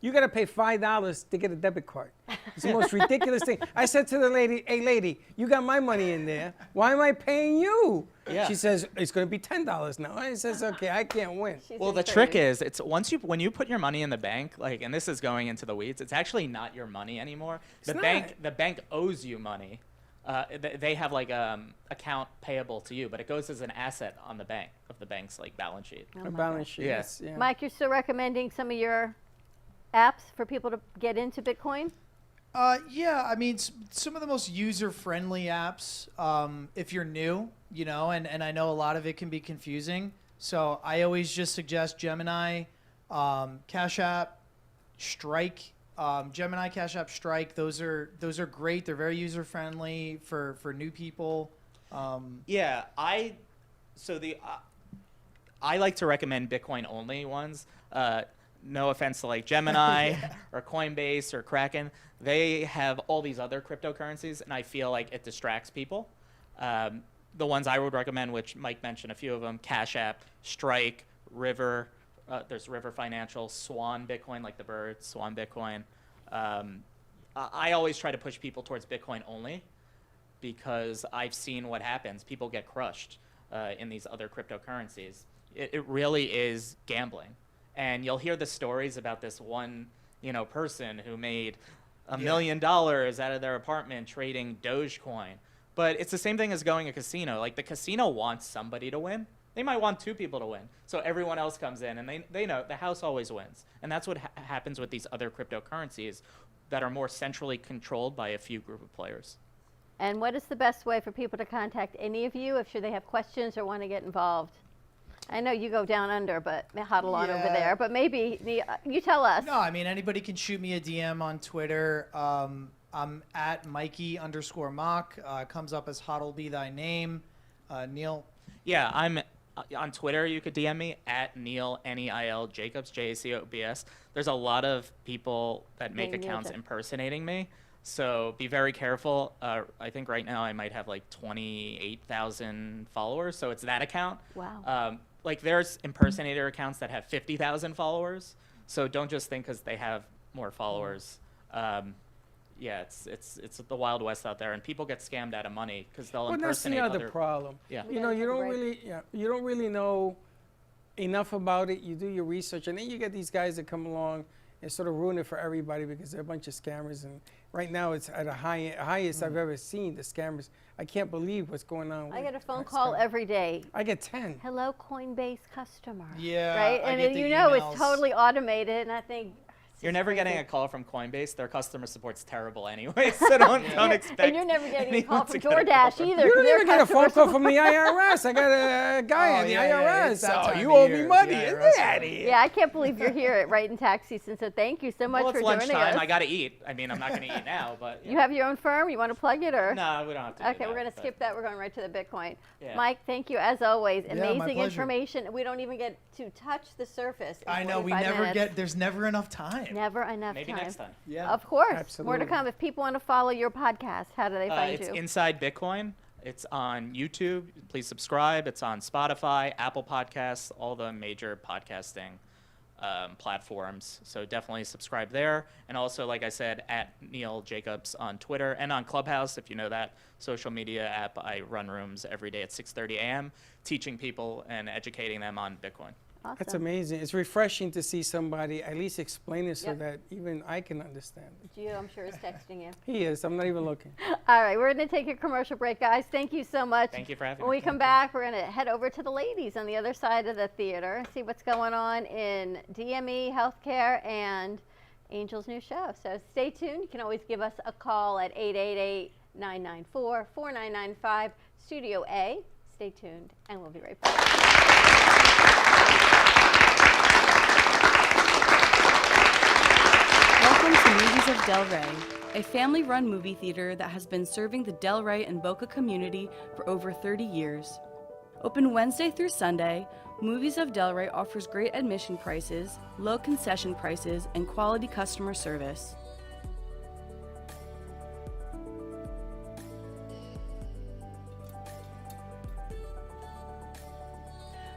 You got to pay $5 to get a debit card. It's the most ridiculous thing. I said to the lady, "Hey, lady, you got my money in there. Why am I paying you?" Yeah. She says, "It's going to be $10 now." I says, "Okay, I can't win." She's Well, the insane. trick is, it's when you put your money in the bank, like, and this is going into the weeds, it's actually not your money anymore. It's The bank owes you money. They have like account payable to you, but it goes as an asset on the bank's like balance sheet. Oh A my balance gosh. sheet. Yeah. Yes, yeah. Mike, you're still recommending some of your apps for people to get into Bitcoin? Yeah, I mean, some of the most user-friendly apps, if you're new, and I know a lot of it can be confusing. So I always just suggest Gemini, Cash App, Strike. Gemini, Cash App, Strike. Those are great. They're very user-friendly for new people. Yeah, I like to recommend Bitcoin only ones. no offense to like Gemini or Coinbase or Kraken, they have all these other cryptocurrencies, and I feel like it distracts people. The ones I would recommend, which Mike mentioned a few of them, Cash App, Strike, River, there's River Financial, Swan Bitcoin, like the bird, Swan Bitcoin. I always try to push people towards Bitcoin only because I've seen what happens. People get crushed in these other cryptocurrencies. It really is gambling. And you'll hear the stories about this one, person who made $1 million out of their apartment trading Dogecoin. But it's the same thing as going to a casino. Like, the casino wants somebody to win. They might want 2 people to win. So everyone else comes in, and they know the house always wins. And that's what happens with these other cryptocurrencies that are more centrally controlled by a few group of players. And what is the best way for people to contact any of you if they have questions or want to get involved? I know you go down under, but huddle on over there. But maybe you tell us. No, I mean, anybody can shoot me a DM on Twitter. I'm at Mikey_Mock. Comes up as Hodl Be Thy Name. Neil? Yeah, I'm on Twitter. You could DM me at Neil, Neil Jacobs, Jacobs. There's a lot of people that make accounts impersonating me. So be very careful. I think right now I might have like 28,000 followers. So it's that account. Wow. Like, there's impersonator accounts that have 50,000 followers. So don't just think because they have more followers. It's the Wild West out there, and people get scammed out of money because they'll impersonate that's the other problem. Yeah. You don't really know enough about it. You do your research, and then you get these guys that come along and sort of ruin it for everybody because they're a bunch of scammers. And right now, it's at a highest I've ever seen. The scammers. I can't believe what's going on. I get a phone call every day. I get 10. Hello, Coinbase customer. Yeah. Right, I and get the it's emails. totally automated, and I think. You're never getting a call from Coinbase. Their customer support's terrible anyway, so don't expect. And you're never getting a call from anyone to DoorDash get a either. You don't their even get a phone customer call from the IRS. I got a guy in the IRS. it's that Oh, time you of owe year. me money. The Get IRS out of here. Yeah, I can't believe you're here at Right in Tax Season, so thank you so much Well, for it's joining lunchtime. us. I gotta eat. I mean, I'm not gonna eat now, but You have your own firm? You want to plug it, or? No, we don't have to. Okay, we're going to skip that. We're going right to the Bitcoin. Yeah. Mike, thank you as always. my Amazing pleasure. information. We don't even get to touch the surface. In I know, we 45 never minutes. there's never enough time. Never enough Maybe time. next time. Yeah. Of course. More Absolutely. to come. If people want to follow your podcast, how do they find It's you? Inside Bitcoin. It's on YouTube. Please subscribe. It's on Spotify, Apple Podcasts, all the major podcasting platforms. So definitely subscribe there. And also, like I said, at Neil Jacobs on Twitter and on Clubhouse, if you know that social media app. I run rooms every day at 6:30 a.m. teaching people and educating them on Bitcoin. Awesome. That's amazing. It's refreshing to see somebody at least explain it so Yep. that even I can understand it. Gio, I'm sure, is texting you. He is. I'm not even looking. All right, we're going to take a commercial break, guys. Thank you so much. Thank you for having When me. we come back, we're going to head over to the ladies on the other side of the theater and see what's going on in DME, healthcare, and Angel's new show. So stay tuned. You can always give us a call at 888-994-4995, Studio A. Stay tuned, and we'll be right back. Welcome to Movies of Del Rey, a family-run movie theater that has been serving the Del Rey and Boca community for over 30 years. Open Wednesday through Sunday, Movies of Del Rey offers great admission prices, low concession prices, and quality customer service.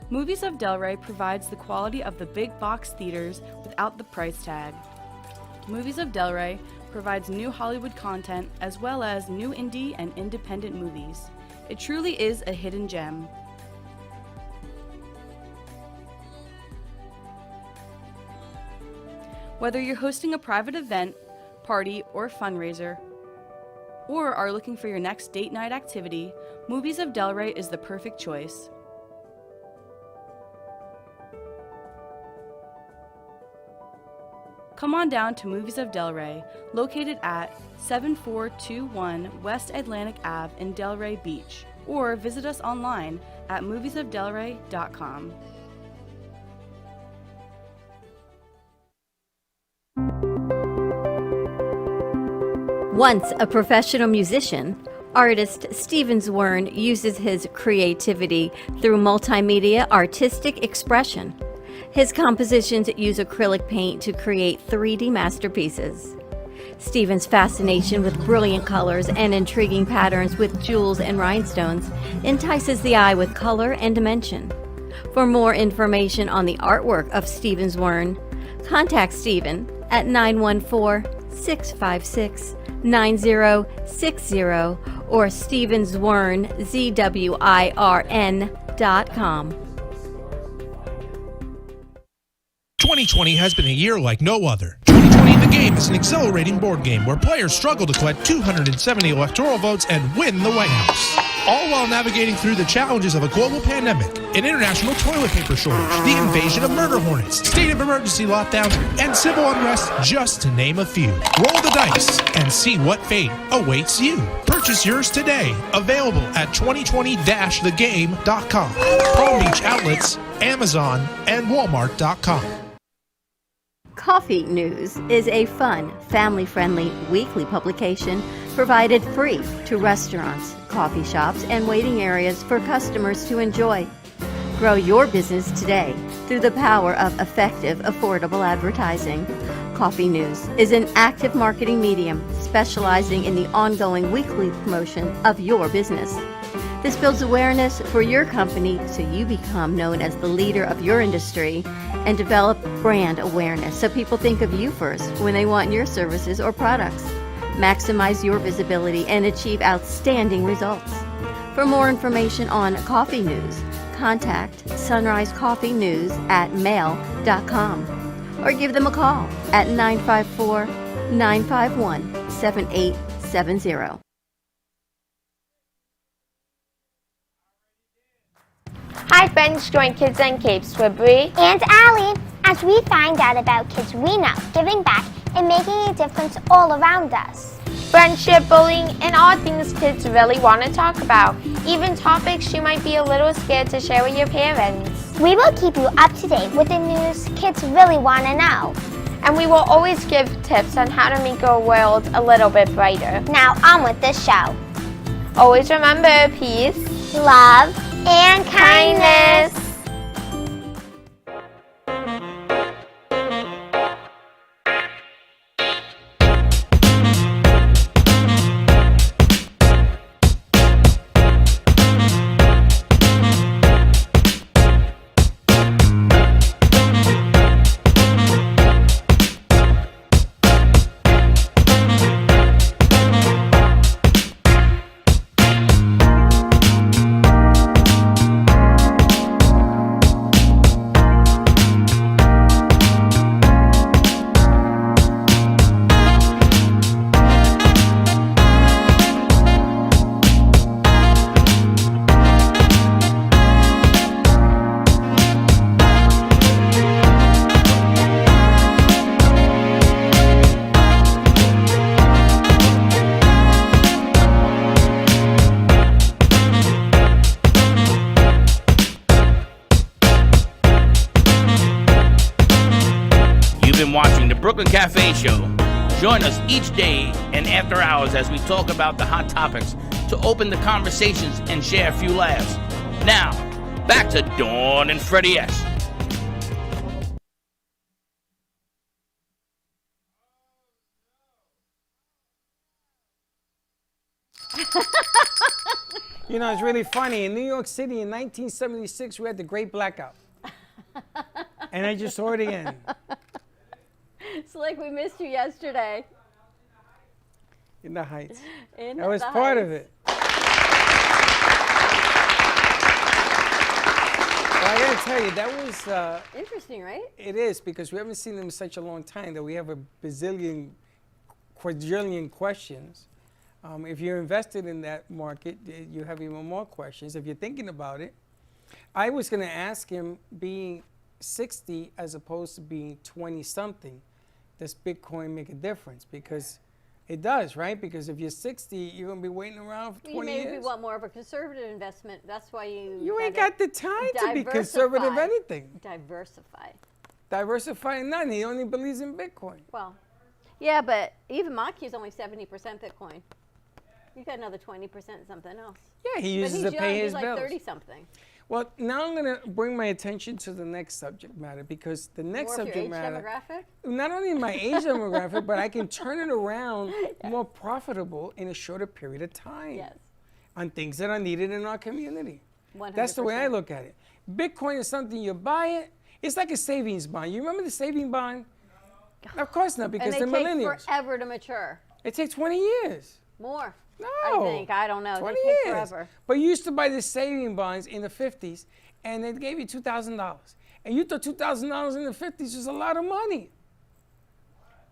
Movies of Del Rey provides the quality of the big box theaters without the price tag. Movies of Del Rey provides new Hollywood content as well as new indie and independent movies. It truly is a hidden gem. Whether you're hosting a private event, party, or fundraiser, or are looking for your next date night activity, Movies of Del Rey is the perfect choice. Come on down to Movies of Del Rey, located at 7421 West Atlantic Ave in Delray Beach, or visit us online at moviesofdelray.com. Once a professional musician, artist Steven Zwern uses his creativity through multimedia artistic expression. His compositions use acrylic paint to create 3D masterpieces. Stephen's fascination with brilliant colors and intriguing patterns with jewels and rhinestones entices the eye with color and dimension. For more information on the artwork of Stephen Zwirn, contact Stephen at 914-656-9060 or StevensWirn.com. 2020 has been a year like no other. 2020 The Game is an exhilarating board game where players struggle to collect 270 electoral votes and win the White House. All while navigating through the challenges of a global pandemic, an international toilet paper shortage, the invasion of murder hornets, state of emergency lockdowns, and civil unrest, just to name a few. Roll the dice and see what fate awaits you. Purchase yours today. Available at 2020-thegame.com, Palm Beach outlets, Amazon, and Walmart.com. Coffee News is a fun, family-friendly weekly publication provided free to restaurants, coffee shops, and waiting areas for customers to enjoy. Grow your business today through the power of effective, affordable advertising. Coffee News is an active marketing medium specializing in the ongoing weekly promotion of your business. This builds awareness for your company so you become known as the leader of your industry and develop brand awareness so people think of you first when they want your services or products. Maximize your visibility and achieve outstanding results. For more information on Coffee News, contact Sunrise Coffee News at mail.com or give them a call at 954-951-7870. Hi friends, join Kids and Capes with Bree and Allie as we find out about kids we know giving back and making a difference all around us. Friendship, bullying, and all things kids really want to talk about. Even topics you might be a little scared to share with your parents. We will keep you up to date with the news kids really want to know. And we will always give tips on how to make our world a little bit brighter. Now on with the show. Always remember, peace, love, and kindness. Watching the Brooklyn Café show. Join us each day and after hours as we talk about the hot topics to open the conversations and share a few laughs. Now, back to Dawn and Freddie S. You know, it's really funny. In New York City in 1976, we had the Great Blackout. And I just saw it again. It's like we missed you yesterday. In the Heights. That was part of it. Well, I gotta tell you, that was interesting, right? It is, because we haven't seen them in such a long time that we have a quadrillion questions. If you're invested in that market, you have even more questions. If you're thinking about it, I was gonna ask him, being 60 as opposed to being 20-something, does Bitcoin make a difference? Because it does, right? Because if you're 60, you're going to be waiting around for 20 years. You maybe want more of a conservative investment. That's why you ain't got the time to be conservative anything. Diversify none. He only believes in Bitcoin. Well, yeah, but even Macchia is only 70% Bitcoin. You got another 20% something else. Yeah, he But uses he's to pay young, his he's bills. like 30-something. Well, now I'm going to bring my attention to the next subject matter, because the next More of your subject age matter, demographic? not only my age demographic, but I can turn it around more profitable in a shorter period of time. Yes. On things that are needed in our community. 100%. That's the way I look at it. Bitcoin is something you buy it. It's like a savings bond. You remember the saving bond? Of course not, because and they're they take millennials. forever to mature. It takes 20 years. More. No. I think. I don't know. 20 They take years. forever. But you used to buy the saving bonds in the 50s, and they gave you $2,000. And you thought $2,000 in the 50s was a lot of money.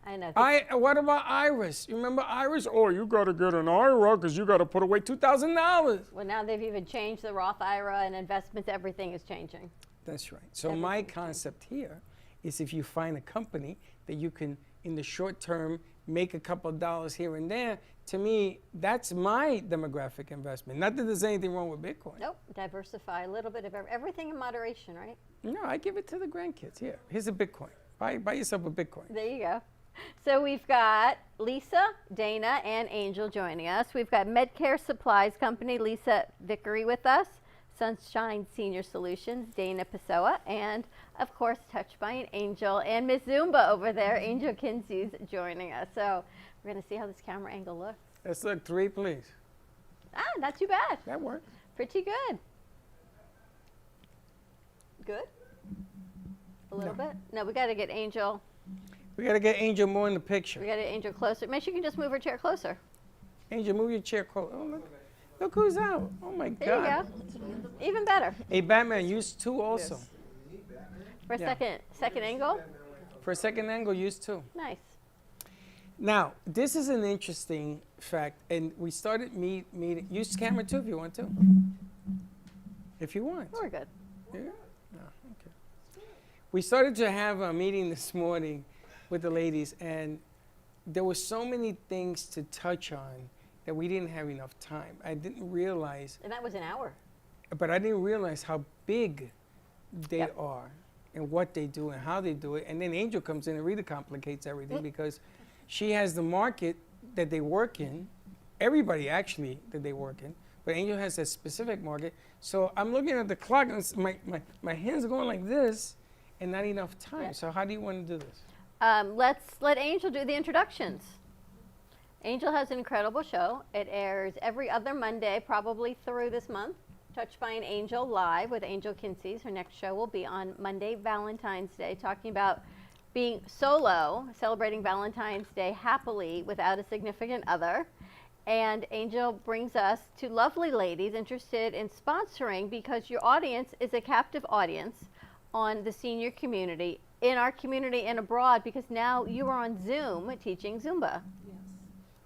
I know. What about IRAs? You remember IRAs? Oh, you got to get an IRA because you got to put away $2,000. Well, now they've even changed the Roth IRA and investments. Everything is changing. That's right. So my concept here is, if you find a company that you can, in the short term, make a couple of dollars here and there, to me, that's my demographic investment. Not that there's anything wrong with Bitcoin. Nope. Diversify a little bit of everything in moderation, right? No, I give it to the grandkids. Here, here's a Bitcoin. Buy yourself a Bitcoin. There you go. So we've got Lisa, Dana, and Angel joining us. We've got Medcare Supplies Company, Lisa Vickery with us, Sunshine Senior Solutions, Dana Pessoa, and of course, Touched by an Angel, and Miss Zumba over there, Angel Kinssies, joining us. So we're going to see how this camera angle looks. Let's look 3, please. Ah, not too bad. That works. Pretty good. Good? A little bit? No, we got to get Angel. We got to get Angel more in the picture. We got to get Angel closer. Maybe she can just move her chair closer. Angel, move your chair closer. Oh, look who's out. Oh, my God. There you go. Even better. Hey, Batman, use 2 also. For a Yeah. second angle. For a second angle, use 2. Nice. Now, this is an interesting fact, and we started meeting. Use camera 2 if you want to. If you want. We're good. Yeah? No, okay. We started to have a meeting this morning with the ladies, and there were so many things to touch on that we didn't have enough time. I didn't realize, And that was an hour. but I didn't realize how big they are and what they do and how they do it. And then Angel comes in and really complicates everything, because she has the market that they work in, everybody actually that they work in, but Angel has a specific market. So I'm looking at the clock, and my hands are going like this, and not enough time. Yeah. So how do you want to do this? Let's let Angel do the introductions. Angel has an incredible show. It airs every other Monday, probably through this month. Touched by an Angel live with Angel Kinssies. Her next show will be on Monday, Valentine's Day, talking about being solo, celebrating Valentine's Day happily without a significant other. And Angel brings us two lovely ladies interested in sponsoring, because your audience is a captive audience on the senior community, in our community and abroad, because now you are on Zoom teaching Zumba. Yes.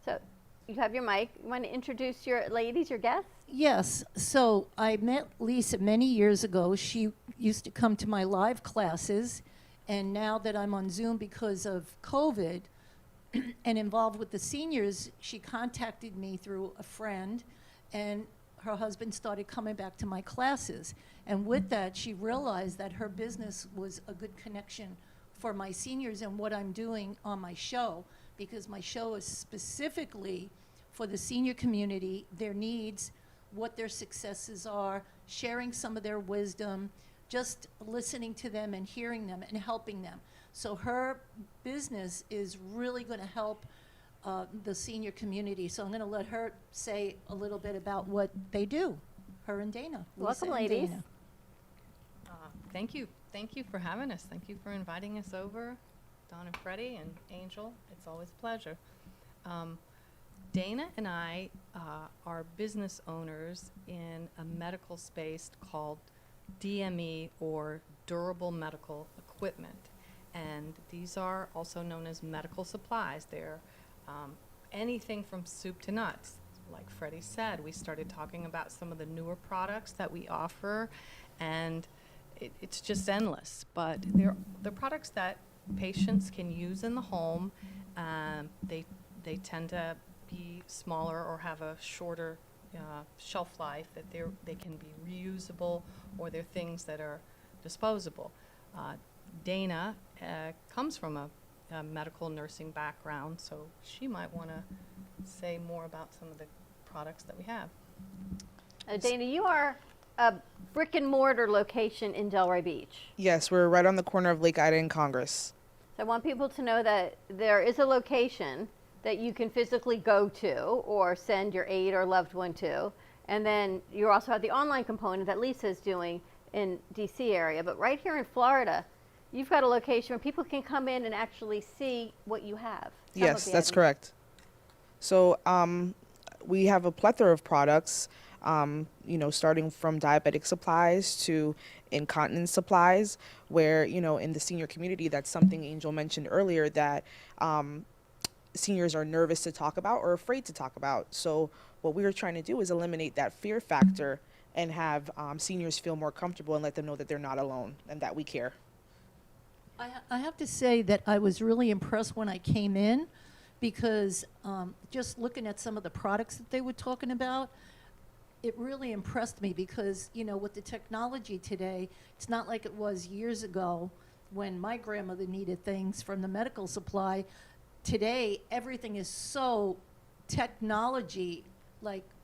So you have your mic. You want to introduce your ladies, your guests? Yes. So I met Lisa many years ago. She used to come to my live classes, and now that I'm on Zoom because of COVID and involved with the seniors, she contacted me through a friend, and her husband started coming back to my classes. And with that, she realized that her business was a good connection for my seniors and what I'm doing on my show, because my show is specifically for the senior community, their needs, what their successes are, sharing some of their wisdom, just listening to them and hearing them and helping them. So her business is really going to help the senior community. So I'm going to let her say a little bit about what they do, her and Dana. Welcome, Lisa and ladies. Dana. Thank you. Thank you for having us. Thank you for inviting us over, Don and Freddie and Angel. It's always a pleasure. Dana and I are business owners in a medical space called DME, or Durable Medical Equipment. And these are also known as medical supplies. They're anything from soup to nuts. Like Freddie said, we started talking about some of the newer products that we offer, and it's just endless. But they're products that patients can use in the home. They tend to be smaller or have a shorter shelf life, that they can be reusable, or they're things that are disposable. Dana comes from a medical nursing background, so she might want to say more about some of the products that we have. Dana, you are a brick and mortar location in Delray Beach. Yes, we're right on the corner of Lake Ida and Congress. So I want people to know that there is a location that you can physically go to or send your aide or loved one to. And then you also have the online component that Lisa's doing in DC area. But right here in Florida, you've got a location where people can come in and actually see what you have. Yes, that's correct. So we have a plethora of products, starting from diabetic supplies to incontinence supplies, where, in the senior community, that's something Angel mentioned earlier, that seniors are nervous to talk about or afraid to talk about. So what we were trying to do is eliminate that fear factor and have seniors feel more comfortable and let them know that they're not alone and that we care. I have to say that I was really impressed when I came in, because just looking at some of the products that they were talking about, it really impressed me, because, with the technology today, it's not like it was years ago when my grandmother needed things from the medical supply. Today, everything is so technology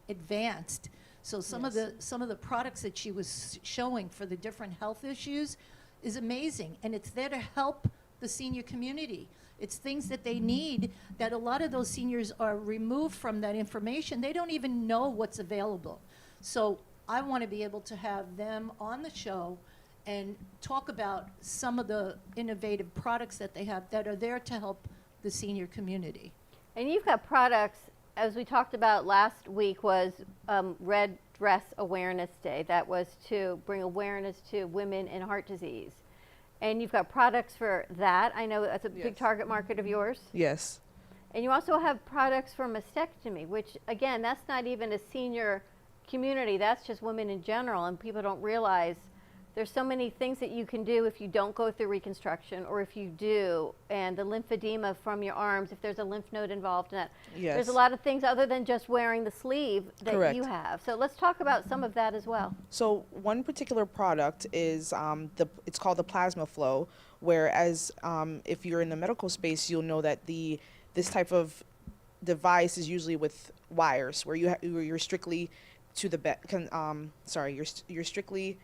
advanced. So some of the products that she was showing for the different health issues is amazing, and it's there to help the senior community. It's things that they need, that a lot of those seniors are removed from that information. They don't even know what's available. So I want to be able to have them on the show and talk about some of the innovative products that they have that are there to help the senior community. And you've got products, as we talked about last week, was Red Dress Awareness Day. That was to bring awareness to women and heart disease. And you've got products for that. I know that's a big target market of yours. Yes. And you also have products for mastectomy, which, again, that's not even a senior community. That's just women in general. And people don't realize there's so many things that you can do if you don't go through reconstruction, or if you do, and the lymphedema from your arms, if there's a lymph node involved in that. Yes. There's a lot of things other than just wearing the sleeve that Correct. you have. So let's talk about some of that as well. So one particular product is it's called the Plasma Flow, whereas if you're in the medical space, you'll know that this type of device is usually with wires, where you're strictly to the bed. You're strictly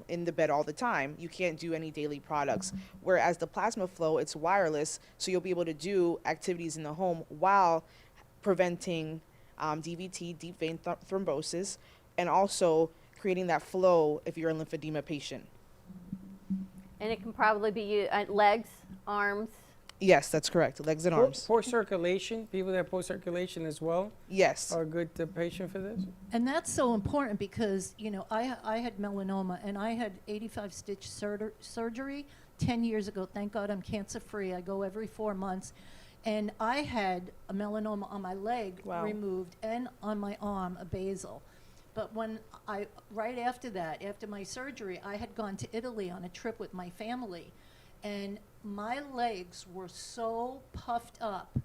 in the bed all the time. You can't do any daily products. Whereas the Plasma Flow, it's wireless, so you'll be able to do activities in the home while preventing DVT, deep vein thrombosis, and also creating that flow if you're a lymphedema patient. And it can probably be legs, arms. Yes, that's correct. Legs and arms. Poor circulation, people that have poor circulation as well. Yes. Are a good patient for this. And that's so important, because, I had melanoma, and I had 85 stitch surgery 10 years ago. Thank God I'm cancer free. I go every 4 months. And I had a melanoma on my leg removed, and on my arm, a basal. But right after that, after my surgery, I had gone to Italy on a trip with my family. And my legs were so puffed up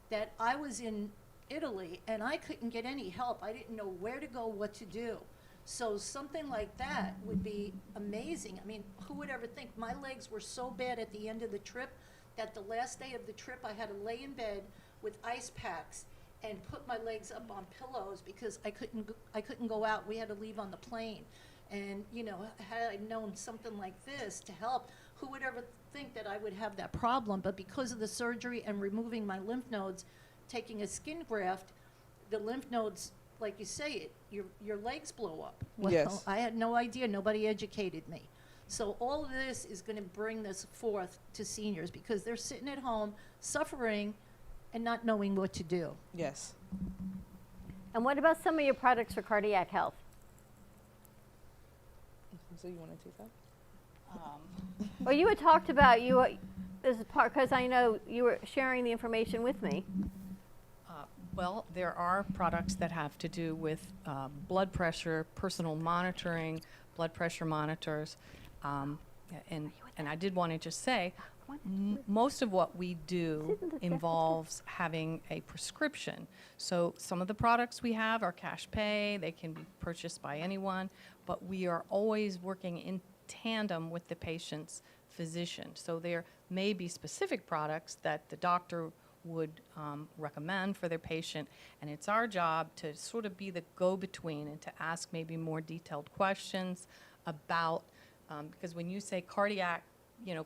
that I was in Italy and I couldn't get any help. I didn't know where to go, what to do. So something like that would be amazing. I mean, who would ever think? My legs were so bad at the end of the trip that the last day of the trip I had to lay in bed with ice packs and put my legs up on pillows because I couldn't go out. We had to leave on the plane. And, had I known something like this to help, who would ever think that I would have that problem? But because of the surgery and removing my lymph nodes, taking a skin graft, the lymph nodes, like you say, your legs blow up. Well, yes. I had no idea. Nobody educated me. So all of this is going to bring this forth to seniors, because they're sitting at home suffering and not knowing what to do. Yes. And what about some of your products for cardiac health? So you want to take that? Well, you had talked about this is part, because I know you were sharing the information with me. Well, there are products that have to do with blood pressure, personal monitoring, blood pressure monitors, and I did want to just say, most of what we do involves having a prescription. So some of the products we have are cash pay; they can be purchased by anyone, but we are always working in tandem with the patient's physician. So there may be specific products that the doctor would recommend for their patient. And it's our job to sort of be the go-between and to ask maybe more detailed questions about, because when you say cardiac,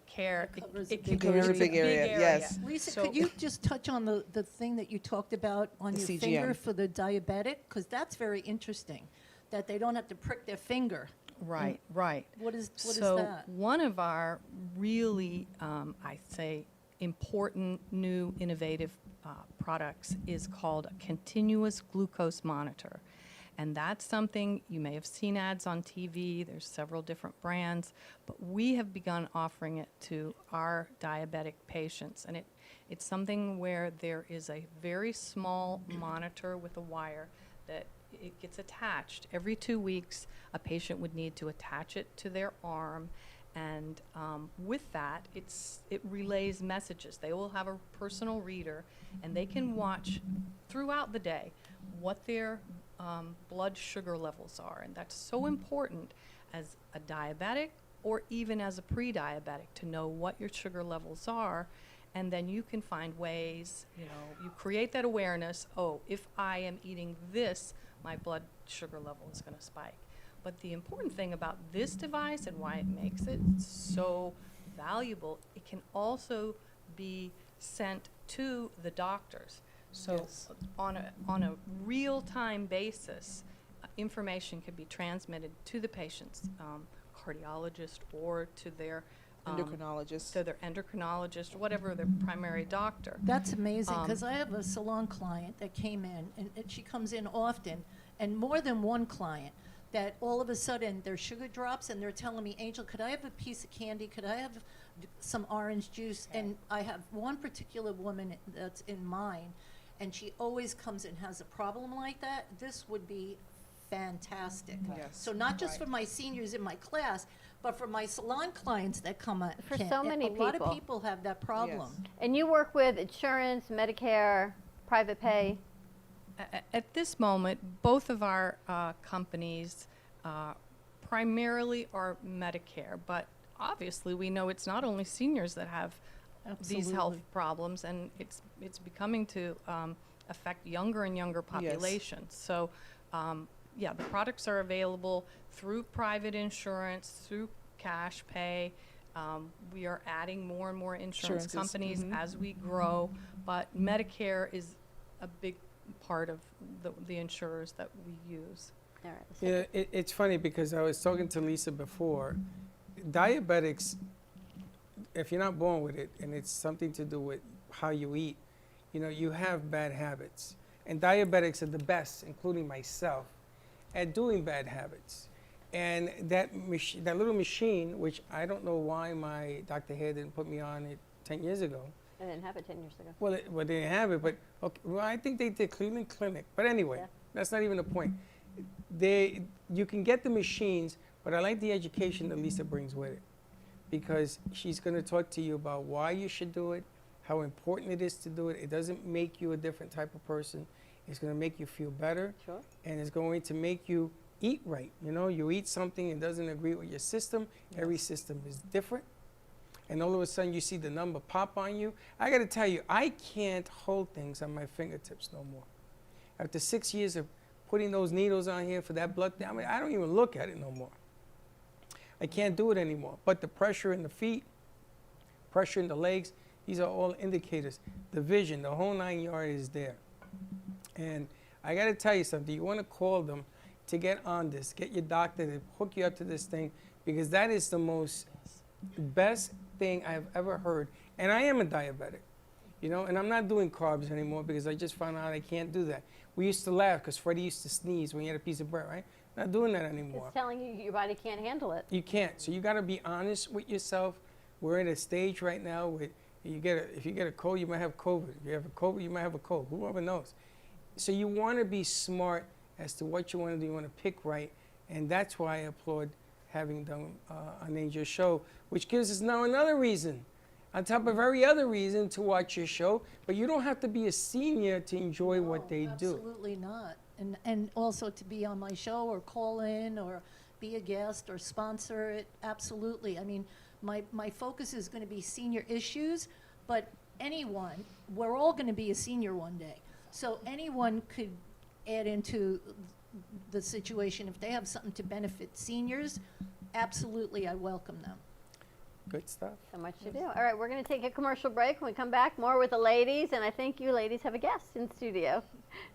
care, it big area, yes. Lisa, So- could you just touch on the thing that you talked about on The your CGM. finger for the diabetic? Because that's very interesting, that they don't have to prick their finger. Right, right. What is So that? one of our really, I say, important new innovative products is called a continuous glucose monitor. And that's something you may have seen ads on TV. There's several different brands, but we have begun offering it to our diabetic patients. And it's something where there is a very small monitor with a wire that it gets attached. Every 2 weeks, a patient would need to attach it to their arm. And with that, it relays messages. They will have a personal reader, and they can watch throughout the day what their blood sugar levels are. And that's so important as a diabetic or even as a pre-diabetic to know what your sugar levels are. And then you can find ways, you create that awareness, if I am eating this, my blood sugar level is going to spike. But the important thing about this device and why it makes it so valuable, it can also be sent to the doctors. So on a real-time basis, information can be transmitted to the patient's cardiologist or to their endocrinologist, whatever their primary doctor. That's amazing, because I have a salon client that came in, and she comes in often, and more than one client, that all of a sudden their sugar drops, and they're telling me, Angel, could I have a piece of candy? Could I have some orange juice? And I have one particular woman that's in mind, and she always comes and has a problem like that. This would be fantastic. Yes. So not just for my seniors in my class, but for my salon clients that come up. For so many A lot people. of people have that problem. And you work with insurance, Medicare, private pay? At this moment, both of our companies primarily are Medicare, but obviously we know it's not only seniors that have these health Absolutely. problems, and it's becoming to affect younger and younger populations. So, the products are available through private insurance, through cash pay. We are adding more and more insurance Insurances, companies as we grow, but Medicare is a big part of the insurers that we use. All right, Yeah, it's funny because I was talking to Lisa before. Diabetics, if you're not born with it, and it's something to do with how you eat, you have bad habits. And diabetics are the best, including myself, at doing bad habits. And that little machine, which I don't know why my Dr. Hare didn't put me on it 10 years ago. I didn't have it 10 years ago. Well, they didn't have it, but I think they did Cleveland Clinic. But anyway, that's not even the point. You can get the machines, but I like the education that Lisa brings with it, because she's going to talk to you about why you should do it, how important it is to do it. It doesn't make you a different type of person. It's going to make you feel better, and it's going to make you eat right. You eat something, it doesn't agree with your system. Every system is different. And all of a sudden you see the number pop on you. I got to tell you, I can't hold things on my fingertips no more. After 6 years of putting those needles on here for that blood, I don't even look at it no more. I can't do it anymore. But the pressure in the feet, pressure in the legs, these are all indicators. The vision, the whole 9 yards is there. And I got to tell you something. You want to call them to get on this. Get your doctor to hook you up to this thing, because that is the best thing I've ever heard. And I am a diabetic, and I'm not doing carbs anymore because I just found out I can't do that. We used to laugh because Freddie used to sneeze when he had a piece of bread, right? Not doing that anymore. It's telling you your body can't handle it. You can't. So you got to be honest with yourself. We're at a stage right now where if you get a cold, you might have COVID. If you have a COVID, you might have a cold. Whoever knows. So you want to be smart as to what you want to do. You want to pick right. And that's why I applaud having done an Angel show, which gives us now another reason, on top of every other reason, to watch your show. But you don't have to be a senior to enjoy what they do. Absolutely not. And also to be on my show or call in or be a guest or sponsor it, absolutely. I mean, my focus is going to be senior issues, but anyone, we're all going to be a senior one day. So anyone could add into the situation. If they have something to benefit seniors, absolutely, I welcome them. Good stuff. So much to do. All right, we're going to take a commercial break. When we come back, more with the ladies, and I think you ladies have a guest in studio.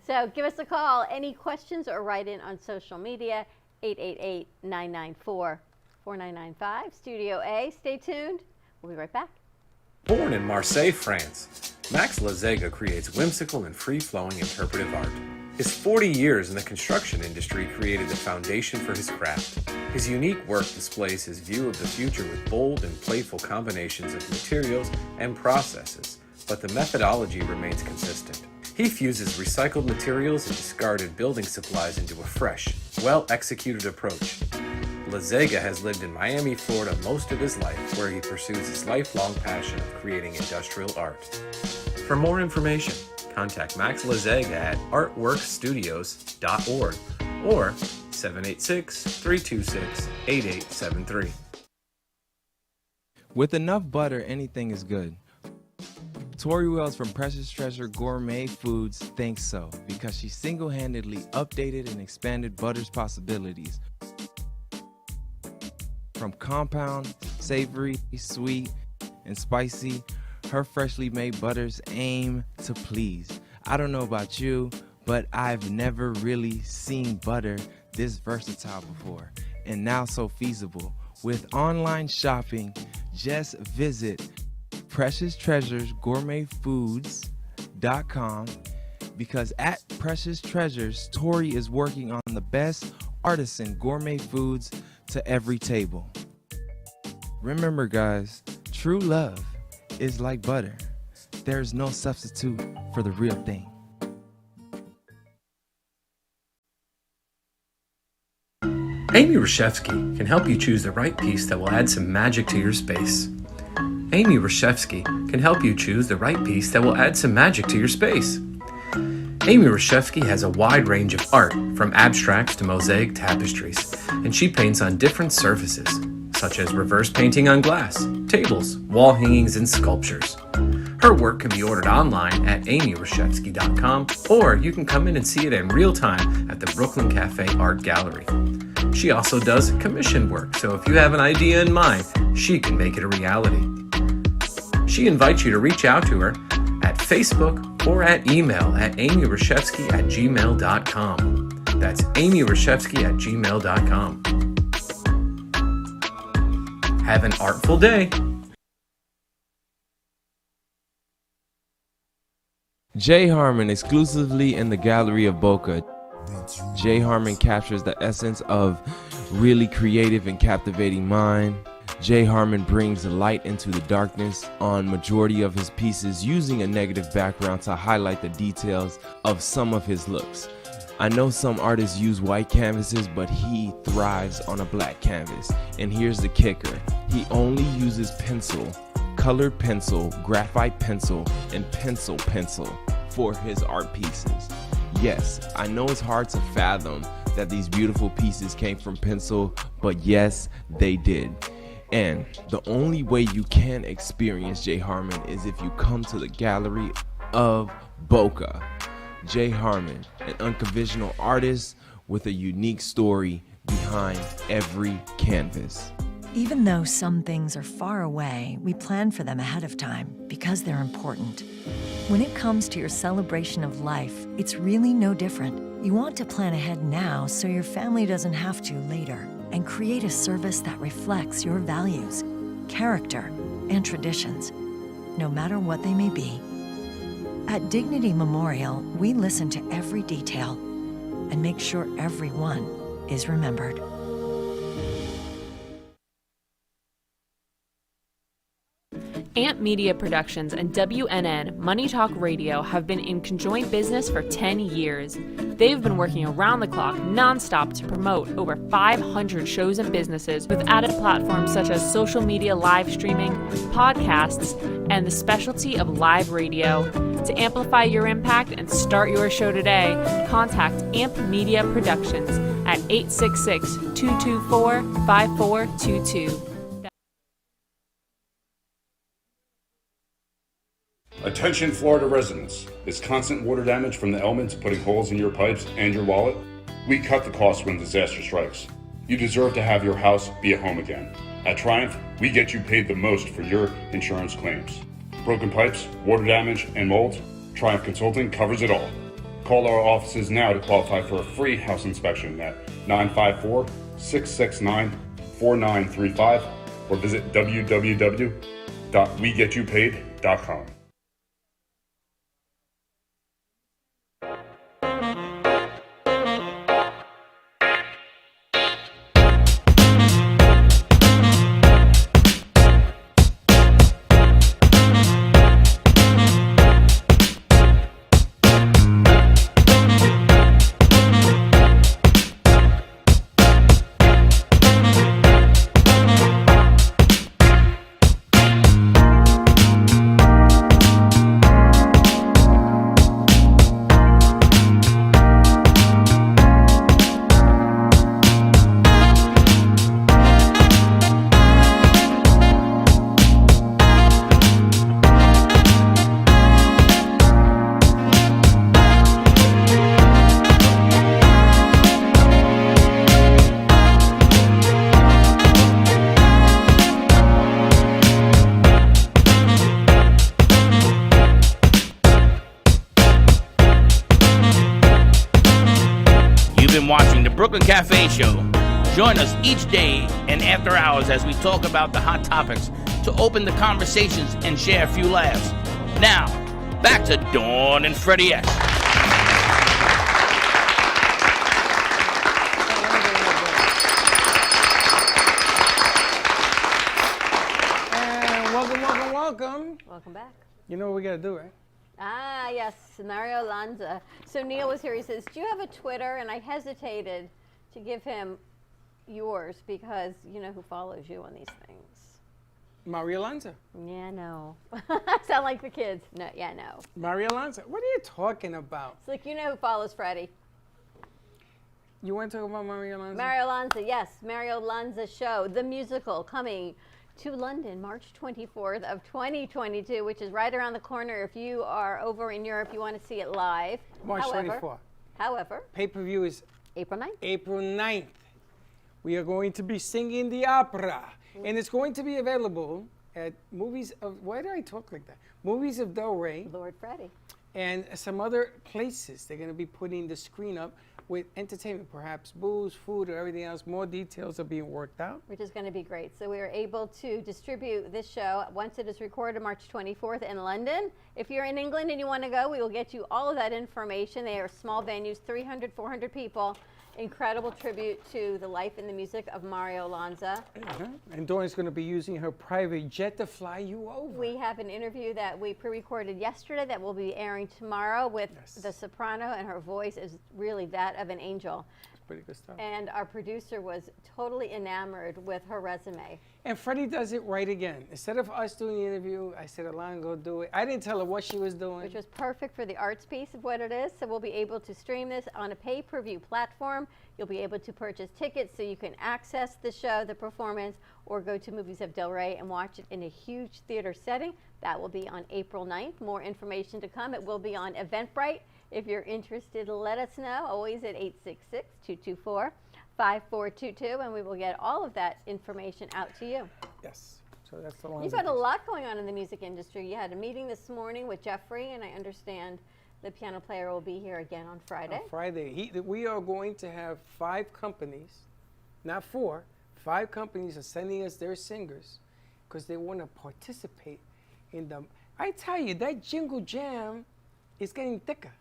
So give us a call. Any questions or write in on social media, 888-994-4995, Studio A. Stay tuned. We'll be right back. Born in Marseille, France, Max Lazega creates whimsical and free-flowing interpretive art. His 40 years in the construction industry created a foundation for his craft. His unique work displays his view of the future with bold and playful combinations of materials and processes, but the methodology remains consistent. He fuses recycled materials and discarded building supplies into a fresh, well-executed approach. Lazega has lived in Miami, Florida most of his life, where he pursues his lifelong passion of creating industrial art. For more information, contact Max Lazega at artworkstudios.org or 786-326-8873. With enough butter, anything is good. Tori Wells from Precious Treasure Gourmet Foods thinks so, because she single-handedly updated and expanded butter's possibilities. From compound, savory, sweet, and spicy, her freshly made butters aim to please. I don't know about you, but I've never really seen butter this versatile before, and now so feasible. With online shopping, just visit PreciousTreasuresGourmetFoods.com, because at Precious Treasures, Tori is working on the best artisan gourmet foods to every table. Remember, guys, true love is like butter. There's no substitute for the real thing. Amy Reshevsky can help you choose the right piece that will add some magic to your space. Amy Reshevsky can help you choose the right piece that will add some magic to your space. Amy Reshevsky has a wide range of art, from abstracts to mosaic tapestries, and she paints on different surfaces, such as reverse painting on glass, tables, wall hangings, and sculptures. Her work can be ordered online at amyreshevsky.com, or you can come in and see it in real time at the Brooklyn Café Art Gallery. She also does commission work, so if you have an idea in mind, she can make it a reality. She invites you to reach out to her at Facebook or at email at amyreshevsky@gmail.com. That's amyreshevsky@gmail.com. Have an artful day. Jay Harmon, exclusively in the Gallery of Boca. Jay Harmon captures the essence of really creative and captivating mind. Jay Harmon brings light into the darkness on majority of his pieces, using a negative background to highlight the details of some of his looks. I know some artists use white canvases, but he thrives on a black canvas. And here's the kicker: he only uses pencil, colored pencil, graphite pencil, and pencil for his art pieces. Yes, I know it's hard to fathom that these beautiful pieces came from pencil, but yes, they did. And the only way you can experience Jay Harmon is if you come to the Gallery of Boca. Jay Harmon, an unconventional artist with a unique story behind every canvas. Even though some things are far away, we plan for them ahead of time because they're important. When it comes to your celebration of life, it's really no different. You want to plan ahead now so your family doesn't have to later, and create a service that reflects your values, character, and traditions, no matter what they may be. At Dignity Memorial, we listen to every detail and make sure everyone is remembered. Amp Media Productions and WNN Money Talk Radio have been in conjoint business for 10 years. They've been working around the clock, nonstop, to promote over 500 shows and businesses with added platforms such as social media live streaming, podcasts, and the specialty of live radio. To amplify your impact and start your show today, contact Amp Media Productions at 866-224-5422. Attention Florida residents. Is constant water damage from the elements putting holes in your pipes and your wallet? We cut the cost when disaster strikes. You deserve to have your house be a home again. At Triumph, we get you paid the most for your insurance claims. Broken pipes, water damage, and mold? Triumph Consulting covers it all. Call our offices now to qualify for a free house inspection at 954-669-4935 or visit www.wegetYouPaid.com. Watching the Brooklyn Café show. Join us each day and after hours as we talk about the hot topics to open the conversations and share a few laughs. Now, back to Dawn and Freddie S. And welcome. Welcome back. You know what we got to do, right? Ah, yes, Mario Lanza. So Neil was here. He says, do you have a Twitter? And I hesitated to give him yours because you know who follows you on these things. Mario Lanza. Yeah, no. I sound like the kids. No, yeah, no. Mario Lanza. What are you talking about? It's like, you know who follows Freddie. You want to talk about Mario Lanza? Mario Lanza, yes. Mario Lanza Show, the musical, coming to London, March 24th of 2022, which is right around the corner. If you are over in Europe, you want to see it live. March 24th. However, pay-per-view is April 9th. April 9th. We are going to be singing the opera, and it's going to be available at Movies of, why do I talk like that? Movies of Del Rey. Lord Freddie. And some other places. They're going to be putting the screen up with entertainment, perhaps booze, food, or everything else. More details are being worked out. Which is going to be great. So we are able to distribute this show once it is recorded March 24th in London. If you're in England and you want to go, we will get you all of that information. They are small venues, 300, 400 people. Incredible tribute to the life and the music of Mario Lanza. And Dawn's going to be using her private jet to fly you over. We have an interview that we pre-recorded yesterday that will be airing tomorrow with the soprano, and her voice is really that of an angel. Pretty good stuff. And our producer was totally enamored with her resume. And Freddie does it right again. Instead of us doing the interview, I said, Alana, go do it. I didn't tell her what she was doing. Which was perfect for the arts piece of what it is. So we'll be able to stream this on a pay-per-view platform. You'll be able to purchase tickets so you can access the show, the performance, or go to Movies of Del Rey and watch it in a huge theater setting. That will be on April 9th. More information to come. It will be on Eventbrite. If you're interested, let us know. Always at 866-224-5422, and we will get all of that information out to you. Yes. So that's the one. You've got a lot going on in the music industry. You had a meeting this morning with Jeffrey, and I understand the piano player will be here again on Friday. On Friday. We are going to have 5 companies, not 4, 5 companies are sending us their singers because they want to participate in the. I tell you, that Jingle Jam is getting thicker.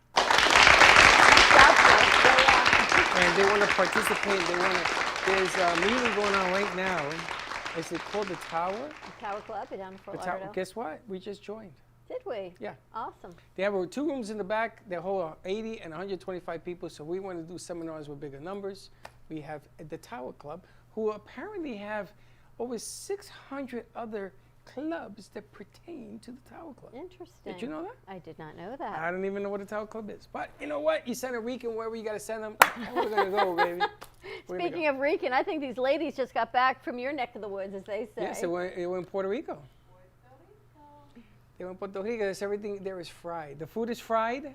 And they want to participate. There's a meeting going on right now. Is it called the Tower? The Tower Club down in Fort Lauderdale. Guess what? We just joined. Did we? Yeah. Awesome. They have 2 rooms in the back. They hold 80 and 125 people. So we want to do seminars with bigger numbers. We have the Tower Club, who apparently have over 600 other clubs that pertain to the Tower Club. Interesting. Did you know that? I did not know that. I don't even know what a Tower Club is. But you know what? You send a Rican wherever you got to send them. We're going to go, baby. Speaking of Rican, I think these ladies just got back from your neck of the woods, as they say. Yes, they were in Puerto Rico. In Puerto Rico, there's everything there is fried. The food is fried.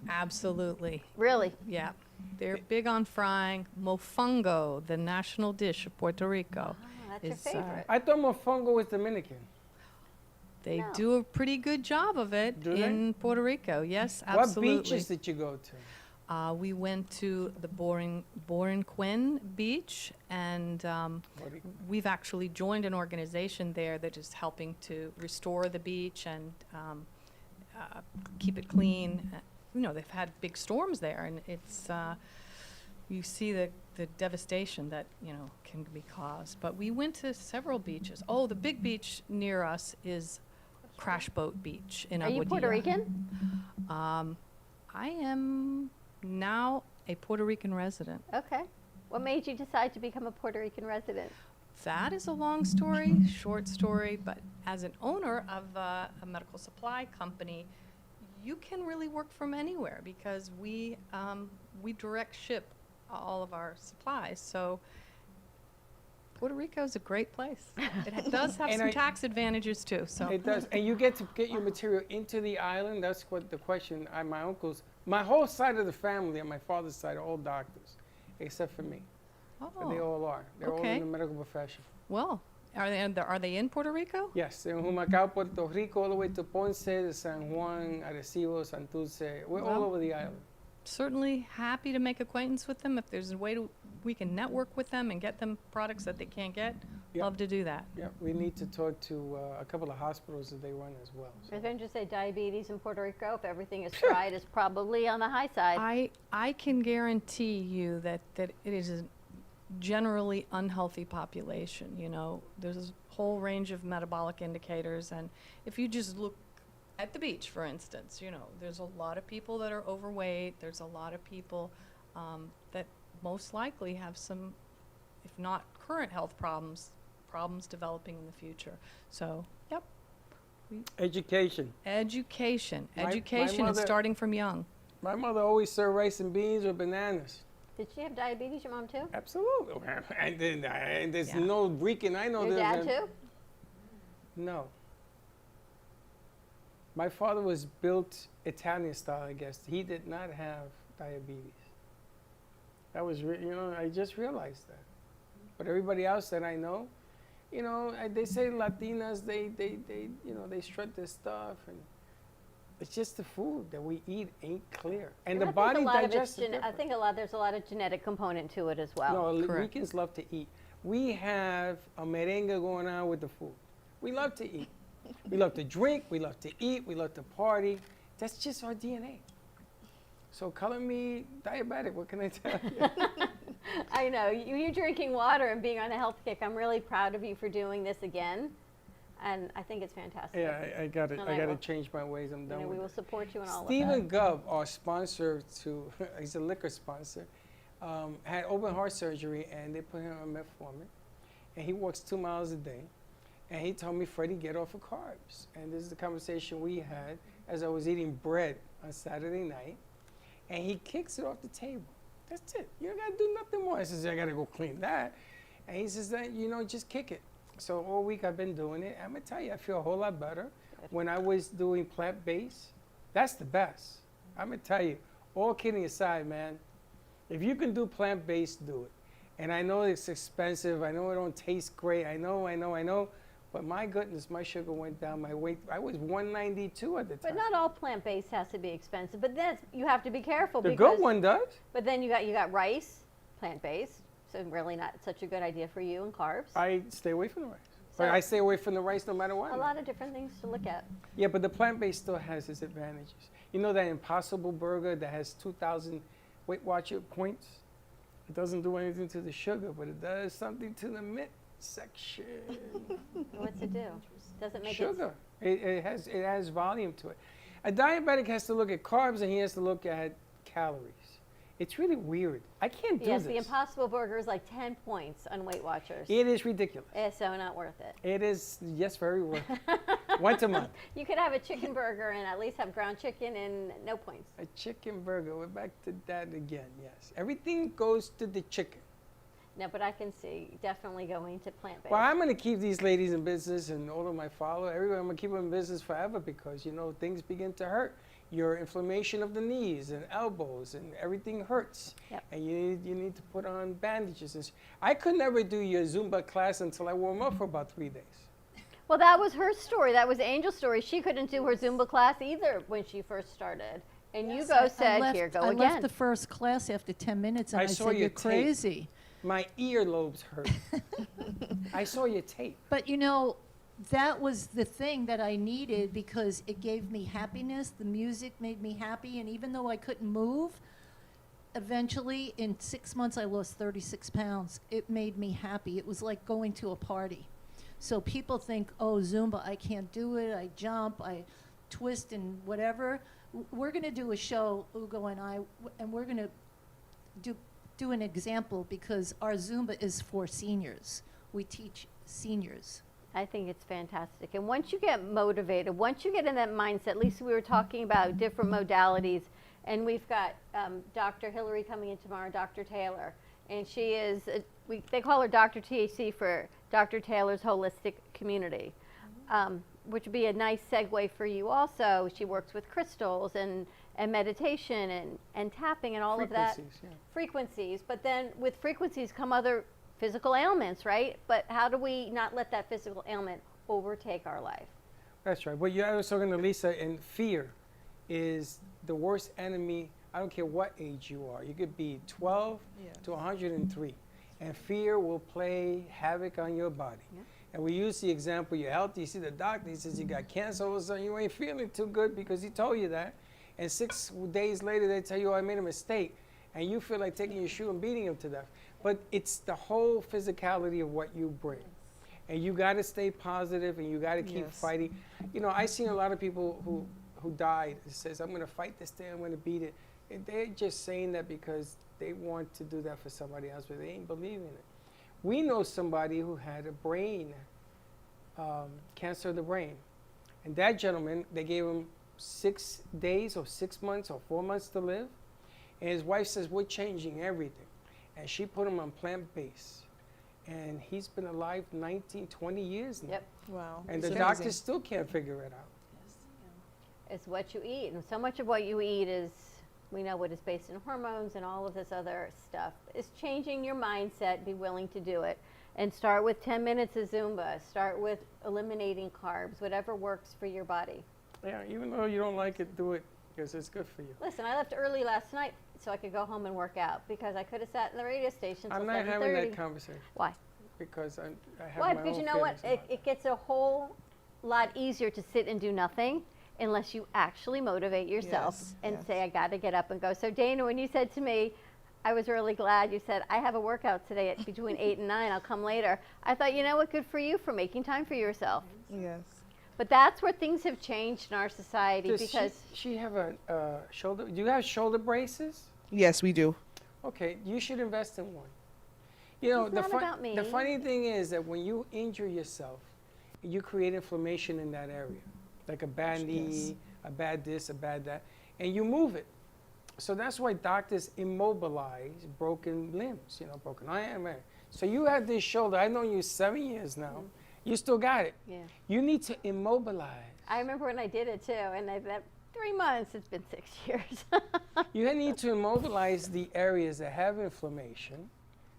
Absolutely. Really? Yeah. They're big on frying. Mofongo, the national dish of Puerto Rico. That's your is, favorite. I thought mofongo was Dominican. They No. do a pretty good job of it Do they? in Puerto Rico. Yes, absolutely. What beaches did you go to? We went to the Borinquin Beach, and we've actually joined an organization there that is helping to restore the beach and keep it clean. You know, they've had big storms there, and it's you see the devastation that, you know, can be caused. But we went to several beaches. Oh, the big beach near us is Crash Boat Beach in Are you Aguadilla. Puerto Rican? I am now a Puerto Rican resident. Okay. What made you decide to become a Puerto Rican resident? That is a long story, short story, but as an owner of a medical supply company, you can really work from anywhere because we direct ship all of our supplies. So Puerto Rico is a great place. It does have some tax advantages too. So It does, and you get to get your material into the island. That's what the question. My uncles, my whole side of the family on my father's side are all doctors, except for me. But they all are. They're all in the medical profession. Well, are they in Puerto Rico? Yes, in Humacao, Puerto Rico, all the way to Ponce, to San Juan, Arecibo, Santurce. We're all over the island. Certainly happy to make acquaintance with them. If there's a way we can network with them and get them products that they can't get, love to do that. Yeah, we need to talk to a couple of hospitals that they run as well. I was going to say diabetes in Puerto Rico, if everything is fried, is probably on the high side. I can guarantee you that it is a generally unhealthy population. You know, there's a whole range of metabolic indicators, and if you just look at the beach, for instance, you know, there's a lot of people that are overweight. There's a lot of people that most likely have some, if not current health problems developing in the future. So, yep. Education. Education. My Education is mother- starting from young. My mother always served rice and beans with bananas. Did she have diabetes, your mom too? Absolutely. And there's no Rican I know. Your dad too? No. My father was built Italian style, I guess. He did not have diabetes. That was, you know, I just realized that. But everybody else that I know, you know, they say Latinas, they you know, they strut their stuff, and it's just the food that we eat ain't clear, and the body digests it. I think there's a lot of genetic component to it as well. No, Ricans love to eat. We have a merengue going on with the food. We love to eat. We love to drink. We love to eat. We love to party. That's just our DNA. So calling me diabetic, what can I tell you? I know. You drinking water and being on a health kick. I'm really proud of you for doing this again. And I think it's fantastic. Yeah, I got it. I got to change my ways. I'm done with it. We will support you in all of Stephen that. Gov, our sponsor he's a liquor sponsor, had open heart surgery, and they put him on metformin. And he walks 2 miles a day. And he told me, Freddie, get off of carbs. And this is the conversation we had as I was eating bread on Saturday night. And he kicks it off the table. That's it. You don't got to do nothing more. I says, I got to go clean that. And he says, that, you know, just kick it. So all week I've been doing it. I'm going to tell you, I feel a whole lot better. When I was doing plant-based, that's the best. I'm going to tell you, all kidding aside, man, if you can do plant-based, do it. And I know it's expensive. I know it don't taste great. I know. But my goodness, my sugar went down. My weight, I was 192 at the time. But not all plant-based has to be expensive. But then you have to be careful. The because good one does. But then you got rice, plant-based. So really not such a good idea for you, and carbs. I stay away from the rice. But I stay away from the rice no matter what. A lot of different things to look at. Yeah, but the plant-based still has its advantages. You know that Impossible Burger that has 2,000 Weight Watcher points? It doesn't do anything to the sugar, but it does something to the midsection. What's it do? Doesn't make sugar. It has volume to it. A diabetic has to look at carbs and he has to look at calories. It's really weird. I can't do this. Yes, the Impossible Burger is like 10 points on Weight Watchers. It is ridiculous. It's so not worth it. It is, yes, very worth it. Once a month. You could have a chicken burger and at least have ground chicken and no points. A chicken burger. We're back to that again, yes. Everything goes to the chicken. No, but I can see definitely going to plant-based. Well, I'm going to keep these ladies in business and all of my followers. Everyone, I'm going to keep them in business forever because, you know, things begin to hurt. Your inflammation of the knees and elbows and everything hurts. Yep. And you need to put on bandages. I could never do your Zumba class until I warm up for about 3 days. Well, that was her story. That was Angel's story. She couldn't do her Zumba class either when she first started. And you said, here, go I again. left the first class after 10 minutes, and I saw said, your you're tape. crazy. My earlobes hurt. I saw your tape. But, you know, that was the thing that I needed because it gave me happiness. The music made me happy. And even though I couldn't move, eventually, in 6 months, I lost 36 pounds. It made me happy. It was like going to a party. So people think, oh, Zumba, I can't do it. I jump, I twist and whatever. We're going to do a show, Ugo and I, and we're going to do an example because our Zumba is for seniors. We teach seniors. I think it's fantastic. And once you get motivated, once you get in that mindset, at least we were talking about different modalities, and we've got Dr. Hillary coming in tomorrow, Dr. Taylor, and she is, they call her Dr. THC for Dr. Taylor's Holistic Community, which would be a nice segue for you also. She works with crystals and meditation and tapping and all of that. Yeah. Frequencies, but then with frequencies come other physical ailments, right? But how do we not let that physical ailment overtake our life? That's right. But I was talking to Lisa, and fear is the worst enemy. I don't care what age you are. You could be 12 to 103, and fear will play havoc on your body. Yeah. And we use the example, you're healthy, you see the doctor, he says you got cancer, all of a sudden you ain't feeling too good because he told you that. And 6 days later, they tell you, oh, I made a mistake. And you feel like taking your shoe and beating him to death. But it's the whole physicality of what you bring. And you got to stay positive and you got to keep fighting. You know, I've seen a lot of people who died. It says, I'm going to fight this thing, I'm going to beat it. And they're just saying that because they want to do that for somebody else, but they ain't believing it. We know somebody who had a brain, cancer of the brain. And that gentleman, they gave him 6 days or 6 months or 4 months to live. And his wife says, we're changing everything. And she put him on plant-based. And he's been alive 19, 20 years now. Yep. Wow. And It's the amazing. doctors still can't figure it out. It's what you eat. And so much of what you eat is, we know what is based in hormones and all of this other stuff. It's changing your mindset, be willing to do it. And start with 10 minutes of Zumba. Start with eliminating carbs, whatever works for your body. Yeah, even though you don't like it, do it because it's good for you. Listen, I left early last night so I could go home and work out because I could have sat in the radio station I'm till not 7:30. having that conversation. Why? Because I have Why? my Because own you know what? feelings about It gets a whole lot easier to sit and do nothing unless you actually motivate yourself Yes, and yes. say, I got to get up and go. So Dana, when you said to me, I was really glad you said, I have a workout today at between 8 and 9, I'll come later. I thought, you know what, good for you for making time for yourself. Yes. But that's where things have changed in our society Does because she have a shoulder? Do you have shoulder braces? Yes, we do. Okay, you should invest in one. You know, It's not about me. the funny thing is that when you injure yourself, you create inflammation in that area, like a bad knee, a bad this, a bad that, and you move it. So that's why doctors immobilize broken limbs, you know, broken arm. So you have this shoulder. I've known you 7 years now. You still got it. Yeah. You need to immobilize. I remember when I did it too, and that 3 months, it's been 6 years. You need to immobilize the areas that have inflammation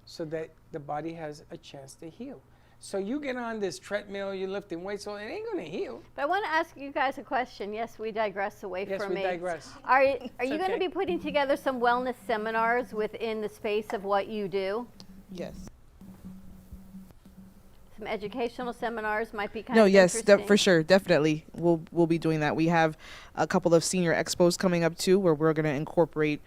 so that the body has a chance to heal. So you get on this treadmill, you're lifting weights, so it ain't going to heal. But I want to ask you guys a question. Yes, we digress away Yes, from we me. digress. Are you It's going to okay. be putting together some wellness seminars within the space of what you do? Yes. Some educational seminars might be kind No, of yes, interesting. for sure, definitely. We'll be doing that. We have a couple of senior expos coming up too, where we're going to incorporate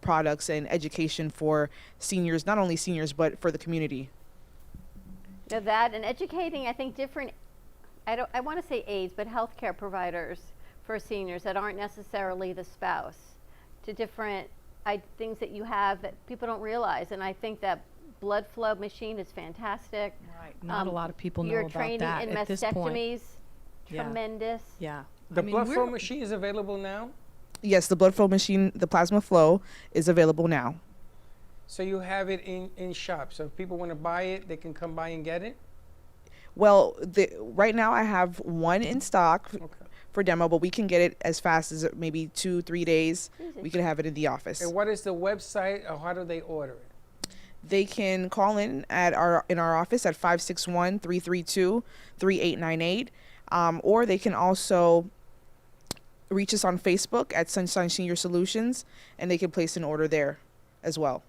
products and education for seniors, not only seniors, but for the community. You know, that and educating, I think, different, I want to say aides, but healthcare providers for seniors that aren't necessarily the spouse to different things that you have that people don't realize. And I think that blood flow machine is fantastic. Right. Not a lot of people know your about training that in at this point. mastectomies, Yeah. tremendous. Yeah. The blood flow machine is available now? Yes, the blood flow machine, the plasma flow, is available now. So you have it in shop. So if people want to buy it, they can come by and get it? Well, right now I have one in stock for demo, but we can get it as fast as maybe 2-3 days. We can have it in the office. And what is the website, or how do they order it? They can call in our office at 561-332-3898, or they can also reach us on Facebook at Sunshine Senior Solutions, and they can place an order there as well.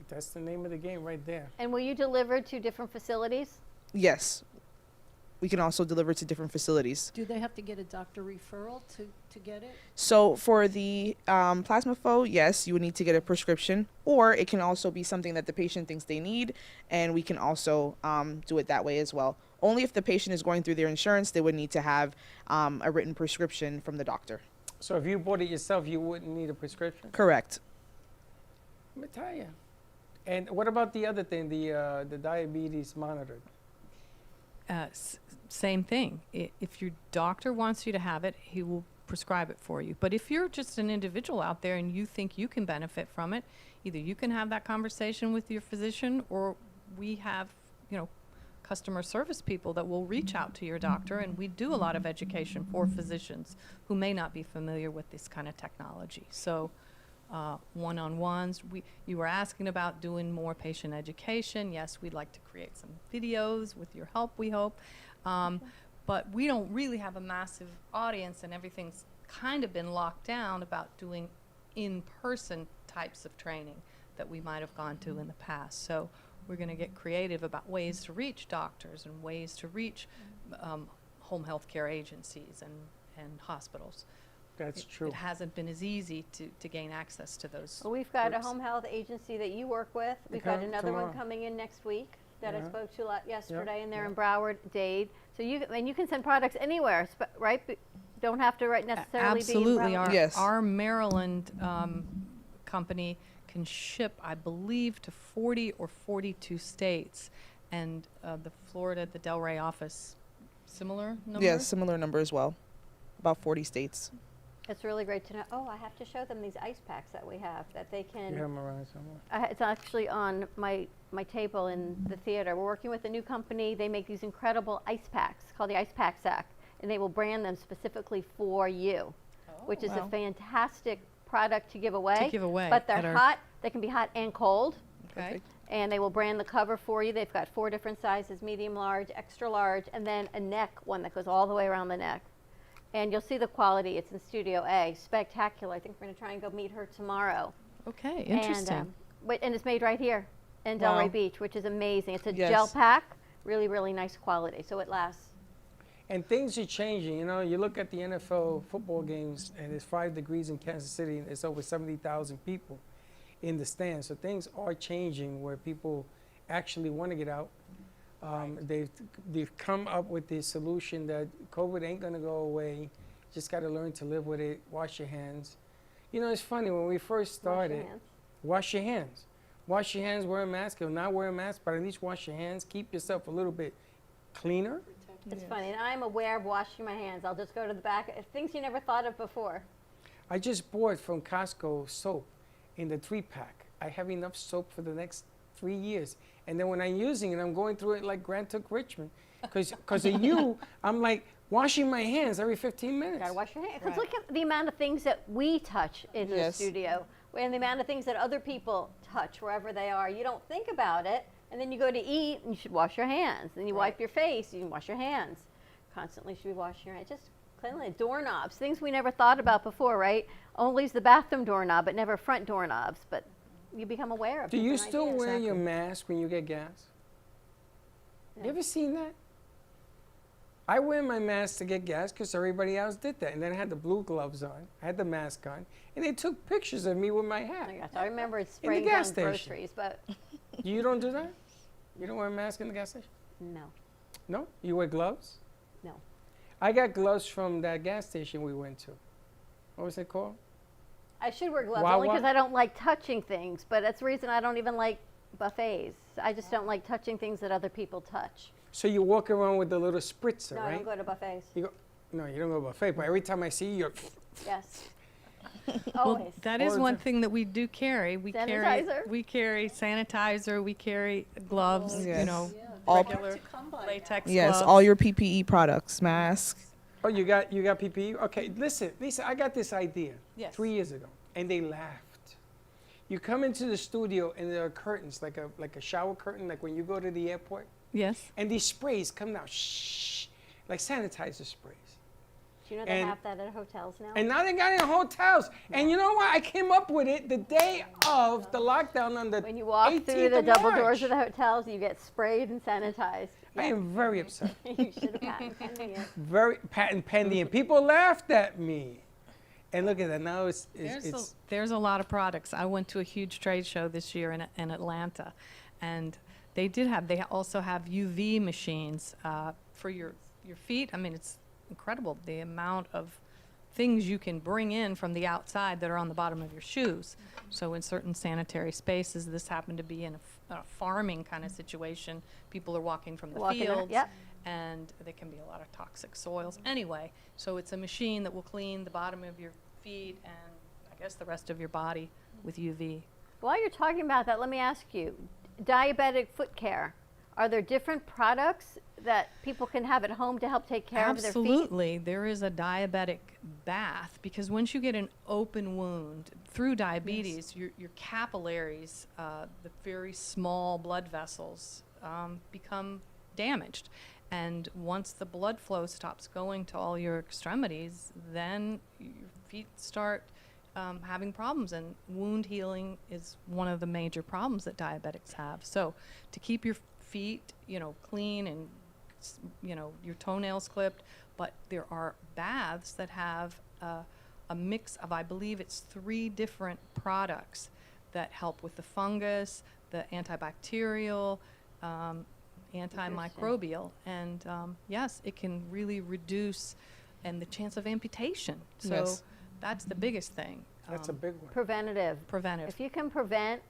That's the name of the game right there. And will you deliver to different facilities? Yes. We can also deliver to different facilities. Do they have to get a doctor referral to get it? So for the plasma flow, yes, you would need to get a prescription, or it can also be something that the patient thinks they need, and we can also do it that way as well. Only if the patient is going through their insurance, they would need to have a written prescription from the doctor. So if you bought it yourself, you wouldn't need a prescription? Correct. Let me tell you. And what about the other thing, the diabetes monitor? Same thing. If your doctor wants you to have it, he will prescribe it for you. But if you're just an individual out there and you think you can benefit from it, either you can have that conversation with your physician, or we have, customer service people that will reach out to your doctor, and we do a lot of education for physicians who may not be familiar with this kind of technology. So one-on-ones. You were asking about doing more patient education. Yes, we'd like to create some videos with your help, we hope. But we don't really have a massive audience, and everything's kind of been locked down about doing in-person types of training that we might have gone to in the past. So we're going to get creative about ways to reach doctors and ways to reach home health care agencies and hospitals. That's true. It hasn't been as easy to gain access to those. Well, we've got groups. a home health agency that you work with. We've got another one coming in next week that I spoke to yesterday, and they're in Broward, Dade. So you can send products anywhere, right? Don't have to necessarily Absolutely. be in Broward. Our Maryland company can ship, I believe, to 40 or 42 states, and the Florida, the Delray office, similar number? Yes, similar number as well. About 40 states. It's really great to know. Oh, I have to show them these ice packs that we have that they can. You have them around somewhere. It's actually on my table in the theater. We're working with a new company. They make these incredible ice packs called the Ice Pack Sack, and they will brand them specifically for you, which is a fantastic product to give away. But they're hot. They can be hot and cold. Okay. And they will brand the cover for you. They've got 4 different sizes: medium, large, extra large, and then a neck one that goes all the way around the neck. And you'll see the quality. It's in Studio A. Spectacular. I think we're going to try and go meet her tomorrow. Okay, interesting. And it's made right here in Delray Beach, which is amazing. It's a Yes. gel pack, really, really nice quality. So it lasts. And things are changing. You look at the NFL football games, and it's 5 degrees in Kansas City, and it's over 70,000 people in the stands. So things are changing where people actually want to get out. They've come up with this solution that COVID ain't going to go away. Just got to learn to live with it. Wash your hands. It's funny, when we first started, wash your hands. Wash your hands, wear a mask, or not wear a mask, but at least wash your hands. Keep yourself a little bit cleaner. It's funny, and I'm aware of washing my hands. I'll just go to the back. Things you never thought of before. I just bought from Costco soap in the 3-pack. I have enough soap for the next 3 years. And then when I'm using it, I'm going through it like Grant took Richmond. Because of you, I'm like washing my hands every 15 minutes. Gotta wash your hands. Because look at the amount of things that we touch in the studio, and the amount of things that other people touch wherever they are. You don't think about it, and then you go to eat, and you should wash your hands. Then you wipe your face, you can wash your hands. Constantly should be washing your hands. Just cleanliness. Doorknobs, things we never thought about before, right? Only's the bathroom doorknob, but never front doorknobs. But you become aware of. Do you still wear your mask when you get gas? No. You ever seen that? I wear my mask to get gas because everybody else did that. And then I had the blue gloves on. I had the mask on. And they took pictures of me with my hat. I remember it's spraying gas down station. groceries, but... You don't do that? You don't wear a mask in the gas station? No. No? You wear gloves? No. I got gloves from that gas station we went to. What was it called? I should wear gloves Wawa? only because I don't like touching things, but that's the reason I don't even like buffets. I just don't like touching things that other people touch. So you walk around with the little spritzer, No, right? I don't go to buffets. No, you don't go to buffet, but every time I see you, you're... Yes. Always. That is Always. one thing that we do carry. We Sanitizer. carry sanitizer. We carry gloves. Yes. You know, All- regular latex Yes, gloves. all your PPE products, masks. Oh, you got PPE? Okay, listen, Lisa, I got this idea Yes. 3 years ago, and they laughed. You come into the studio, and there are curtains, like a shower curtain, like when you go to the airport. Yes. And these sprays come out, shh, like sanitizer sprays. Do you know they have that at hotels now? And now they got it in hotels. And you know what? I came up with it the day of the lockdown on the When you walk 18th through the of double March. doors of the hotels, you get sprayed and sanitized. I am very upset. You should have patent pending it. Very patent pending. And people laughed at me. And look at that. Now it's There's a lot of products. I went to a huge trade show this year in Atlanta, and they also have UV machines for your feet. I mean, it's incredible the amount of things you can bring in from the outside that are on the bottom of your shoes. So in certain sanitary spaces, this happened to be in a farming kind of situation. People are walking from the Walking out, fields, yep. and there can be a lot of toxic soils. Anyway, so it's a machine that will clean the bottom of your feet and I guess the rest of your body with UV. While you're talking about that, let me ask you, diabetic foot care. Are there different products that people can have at home to help take care of their feet? Absolutely. There is a diabetic bath because once you get an open wound through diabetes, your capillaries, the very small blood vessels, become damaged. And once the blood flow stops going to all your extremities, then your feet start having problems, and wound healing is one of the major problems that diabetics have. So to keep your feet, clean and, your toenails clipped, but there are baths that have a mix of, I believe it's 3 different products that help with the fungus, the antibacterial, antimicrobial, and yes, it can really reduce and the chance of amputation. So Yes. that's the biggest thing. That's a big one. Preventive. Preventive. If you can prevent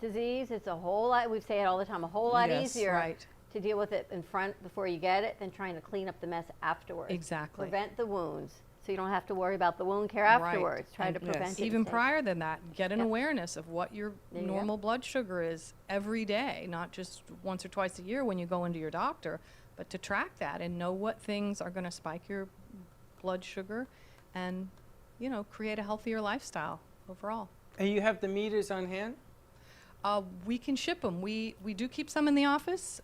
disease, it's a whole lot, we say it all the time, a whole lot Yes, easier right. to deal with it in front before you get it than trying to clean up the mess afterwards. Exactly. Prevent the wounds so you don't have to worry about the wound care afterwards. Try And to prevent it. even and save- prior than that, get an Yep. awareness of what your There you go. normal blood sugar is every day, not just once or twice a year when you go into your doctor, but to track that and know what things are going to spike your blood sugar and, create a healthier lifestyle overall. And you have the meters on hand? We can ship them. We do keep some in the office,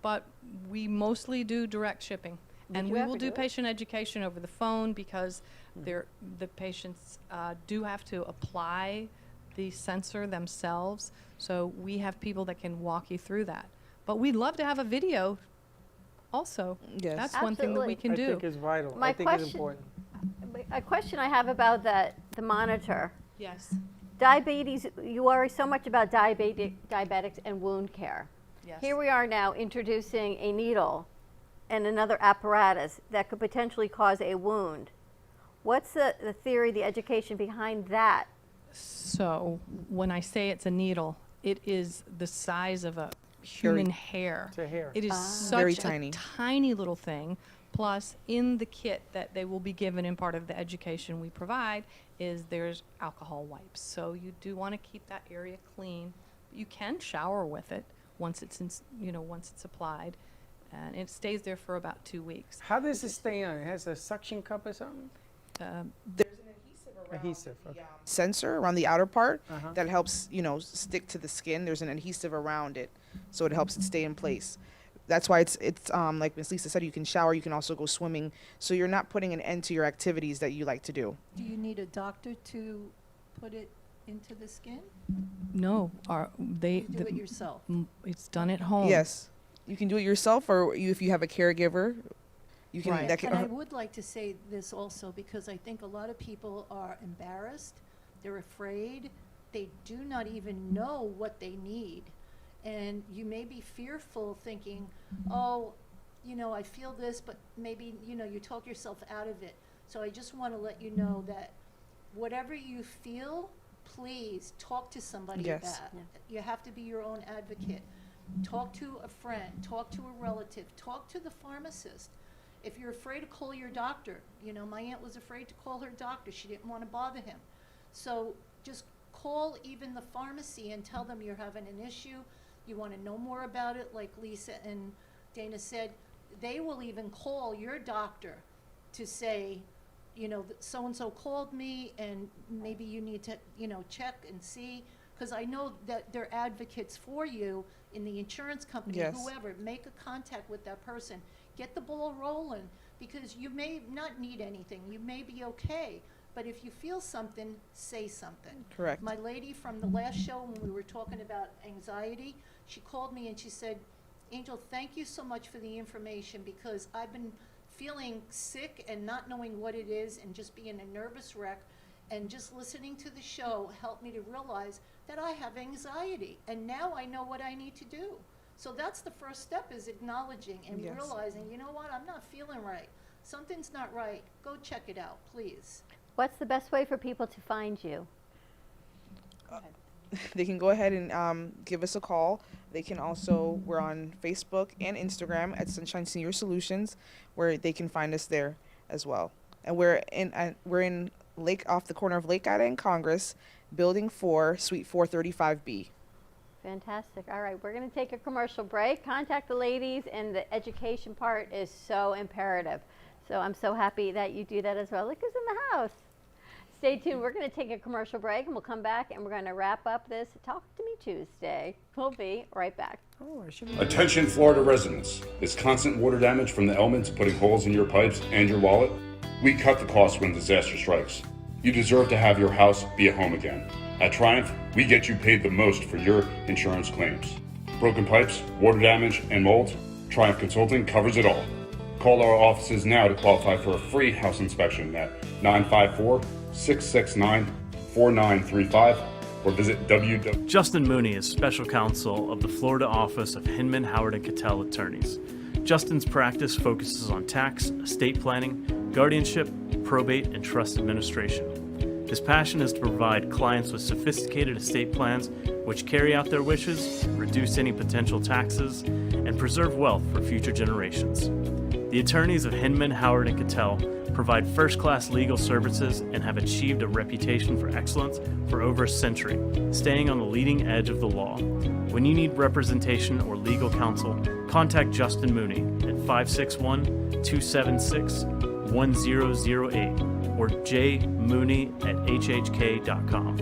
but we mostly do direct shipping. And you we have will to do do it? patient education over the phone because the patients do have to apply the sensor themselves. So we have people that can walk you through that. But we'd love to have a video also. Yes. That's one thing that we can do. I think it's vital. My I think it's question- important. A question I have about the monitor. Yes. Diabetes, you worry so much about diabetics and wound care. Yes. Here we are now introducing a needle and another apparatus that could potentially cause a wound. What's the theory, the education behind that? So when I say it's a needle, it is the size of a human hair. It's a hair. It is Very such tiny. a tiny little thing. Plus, in the kit that they will be given in part of the education we provide there's alcohol wipes. So you do want to keep that area clean. You can shower with it once it's once it's applied, and it stays there for about 2 weeks. How does it stay on? It has a suction cup or something? There's an Adhesive. Okay. sensor around the outer part Uh-huh. that helps, stick to the skin. There's an adhesive around it, so it helps it stay in place. That's why it's like Ms. Lisa said, you can shower, you can also go swimming, so you're not putting an end to your activities that you like to do. Do you need a doctor to put it into the skin? No, You do it yourself. It's done at home. Yes, you can do it yourself, or if you have a caregiver, you can. Right. That can And I would like to say this also because I think a lot of people are embarrassed, they're afraid, they do not even know what they need. And you may be fearful thinking, oh, I feel this, but maybe, you talk yourself out of it. So I just want to let you know that whatever you feel, please talk to somebody Yes. about it. You have to be your own advocate. Talk to a friend, talk to a relative, talk to the pharmacist. If you're afraid to call your doctor, you know, my aunt was afraid to call her doctor. She didn't want to bother him. So just call even the pharmacy and tell them you're having an issue. You want to know more about it, like Lisa and Dana said. They will even call your doctor to say, you know, so-and-so called me and maybe you need to, you know, check and see. Because I know that they're advocates for you in the insurance company, Yes. whoever. Make a contact with that person. Get the ball rolling, because you may not need anything. You may be okay. But if you feel something, say something. Correct. My lady from the last show, when we were talking about anxiety, she called me and she said, Angel, thank you so much for the information, because I've been feeling sick and not knowing what it is and just being a nervous wreck. And just listening to the show helped me to realize that I have anxiety. And now I know what I need to do. So that's the first step, is acknowledging and Yes. realizing, you know what, I'm not feeling right. Something's not right. Go check it out, please. What's the best way for people to find you? They can go ahead and give us a call. They can also, we're on Facebook and Instagram at Sunshine Senior Solutions, where they can find us there as well. And we're in Lake, off the corner of Lake Ida and Congress, Building 4, Suite 435B. Fantastic. All right, we're going to take a commercial break. Contact the ladies, and the education part is so imperative. So I'm so happy that you do that as well. Look who's in the house. Stay tuned. We're going to take a commercial break, and we'll come back, and we're going to wrap up this Talk to Me Tuesday. We'll be right back. Oh, I should. Attention Florida residents. Is constant water damage from the elements putting holes in your pipes and your wallet? We cut the cost when disaster strikes. You deserve to have your house be a home again. At Triumph, we get you paid the most for your insurance claims. Broken pipes, water damage, and mold? Triumph Consulting covers it all. Call our offices now to qualify for a free house inspection at 954-669-4935 or visit www. Justin Mooney is special counsel of the Florida office of Hinman, Howard & Cattell Attorneys. Justin's practice focuses on tax, estate planning, guardianship, probate, and trust administration. His passion is to provide clients with sophisticated estate plans which carry out their wishes, reduce any potential taxes, and preserve wealth for future generations. The attorneys of Hinman, Howard & Cattell provide first-class legal services and have achieved a reputation for excellence for over a century, staying on the leading edge of the law. When you need representation or legal counsel, contact Justin Mooney at 561-276-1008 or jmooney@hhk.com.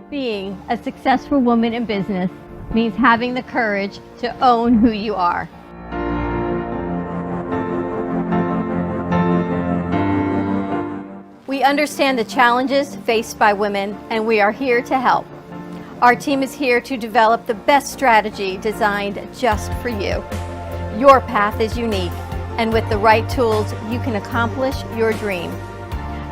Being a successful woman in business means having the courage to own who you are. We understand the challenges faced by women, and we are here to help. Our team is here to develop the best strategy designed just for you. Your path is unique, and with the right tools, you can accomplish your dream.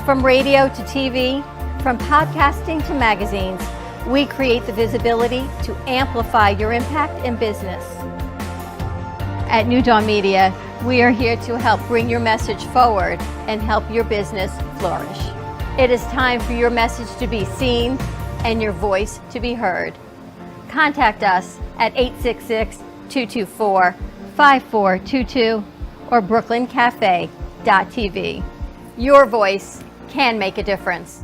From radio to TV, from podcasting to magazines, we create the visibility to amplify your impact in business. At New Dawn Media, we are here to help bring your message forward and help your business flourish. It is time for your message to be seen and your voice to be heard. Contact us at 866-224-5422 or brooklyncafe.tv. Your voice can make a difference.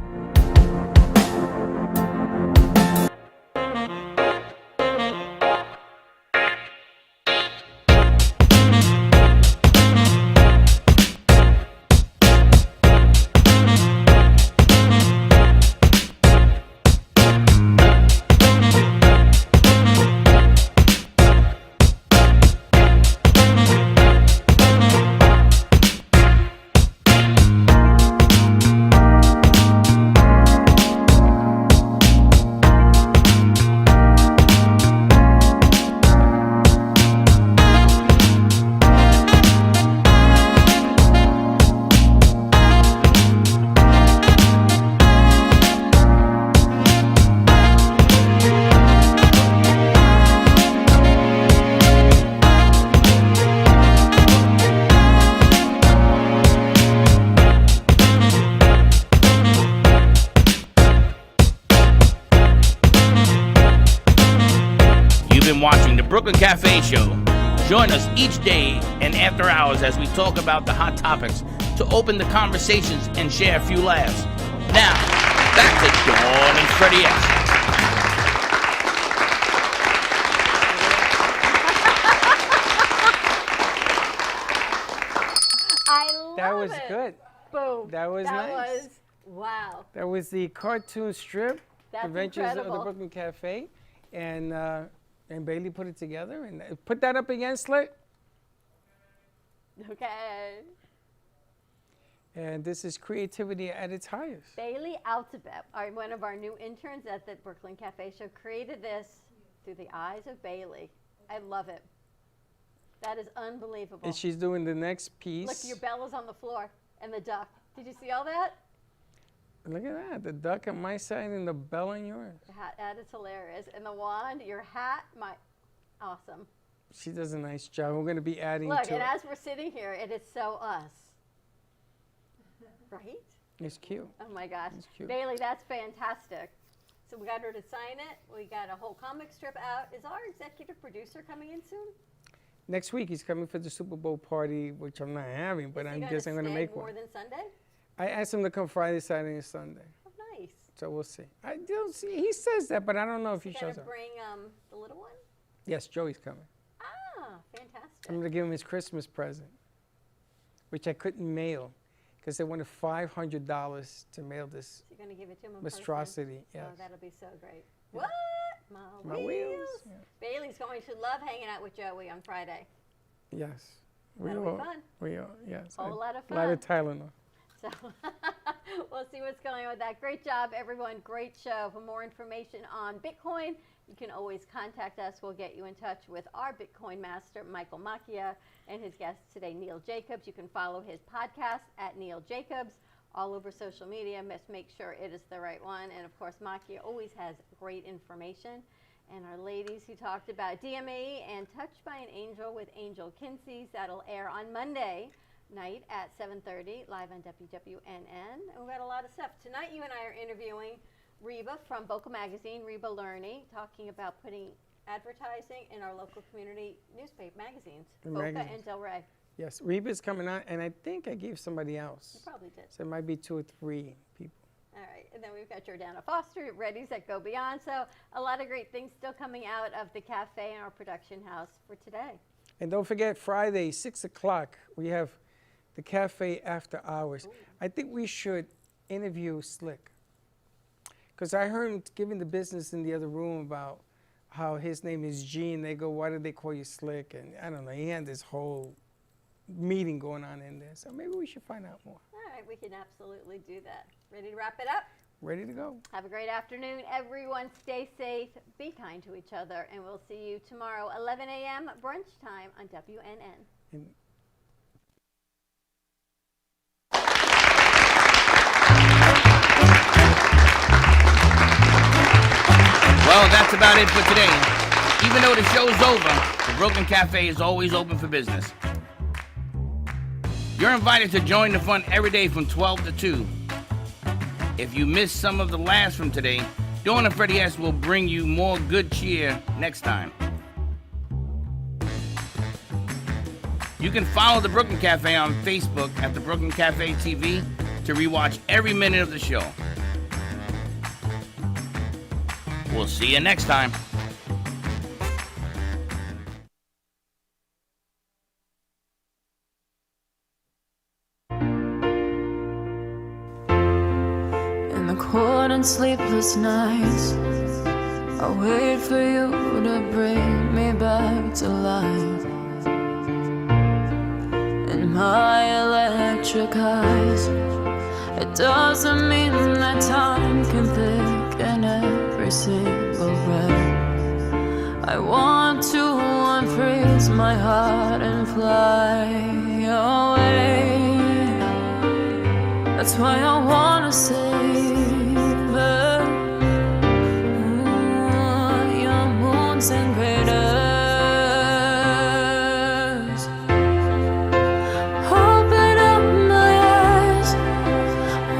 Brooklyn Café Show. Join us each day and after hours as we talk about the hot topics to open the conversations and share a few laughs. Now, back to Dawn and Freddie S. That was good. Boom. That was nice. Wow. That was the cartoon strip, That's Adventures of the incredible. Brooklyn Café, and Bailey put it together. And put that up again, Slit. Okay. And this is creativity at its highest. Bailey Altabep, one of our new interns at the Brooklyn Café Show, created this through the eyes of Bailey. I love it. That is unbelievable. And she's doing the next piece. Look, your bell is on the floor and the duck. Did you see all that? Look at that. The duck on my side and the bell on yours. That is hilarious. And the wand, your hat, awesome. She does a nice job. We're going to be adding Look, to and it. as we're sitting here, it is so us. Right? It's cute. Oh my gosh. It's cute. Bailey, that's fantastic. So we got her to sign it. We got a whole comic strip out. Is our executive producer coming in soon? Next week, he's coming for the Super Bowl party, which I'm not having, but I guess I'm going to stay make more one. than Sunday? I asked him to come Friday, Saturday, and Sunday. Oh, nice. So we'll see. I don't see. He says that, but I don't know if he You shows gotta up. bring the little one? Yes, Joey's coming. Ah, fantastic. I'm going to give him his Christmas present, which I couldn't mail because they wanted $500 to mail this So you're going to give it to him in monstrosity. person? Yes. Oh, that'll be so great. What? My wheels. Yeah. Bailey's going to love hanging out with Joey on Friday. Yes. That'll be fun. We all, yes. A lot of A lot of fun. Tylenol. So we'll see what's going on with that. Great job, everyone. Great show. For more information on Bitcoin, you can always contact us. We'll get you in touch with our Bitcoin master, Michael Macchia, and his guest today, Neil Jacobs. You can follow his podcast at Neil Jacobs all over social media. Must make sure it is the right one. And, of course, Macchia always has great information. And our ladies who talked about DME and Touched by an Angel with Angel Kinssies, that'll air on Monday night at 7:30 live on WWNN. And we've got a lot of stuff. Tonight you and I are interviewing Reba from Boca Magazine, Reba Learning, talking about putting advertising in our local community newspaper magazines, Boca and Del Rey. Yes, Reba's coming on, and I think I gave somebody else. You probably did. So it might be 2 or 3 people. All right, and then we've got Jordana Foster, Reddy's at Go Beyond. So a lot of great things still coming out of the cafe and our production house for today. And don't forget, Friday, 6 o'clock, we have the cafe after hours. Ooh. I think we should interview Slick. Because I heard him giving the business in the other room about how his name is Gene. They go, why did they call you Slick? And I don't know, he had this whole meeting going on in there. So maybe we should find out more. All right, we can absolutely do that. Ready to wrap it up? Ready to go. Have a great afternoon, everyone. Stay safe, be kind to each other, and we'll see you tomorrow, 11 a.m. brunch time on WNN. And well, that's about it for today. Even though the show's over, the Brooklyn Café is always open for business. You're invited to join the fun every day from 12 to 2. If you missed some of the laughs from today, Dawn and Freddie S. will bring you more good cheer next time. You can follow the Brooklyn Café on Facebook at the Brooklyn Café TV to rewatch every minute of the show. We'll see you next time. In the cold and sleepless nights, I wait for you to bring me back to life. In my electric eyes, it doesn't mean that time can pick in every single breath. I want to unfreeze my heart and fly away. That's why I wanna save her. Your moons and craters, open up my eyes,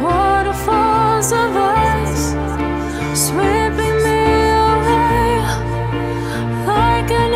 waterfalls of ice, sweeping me away like an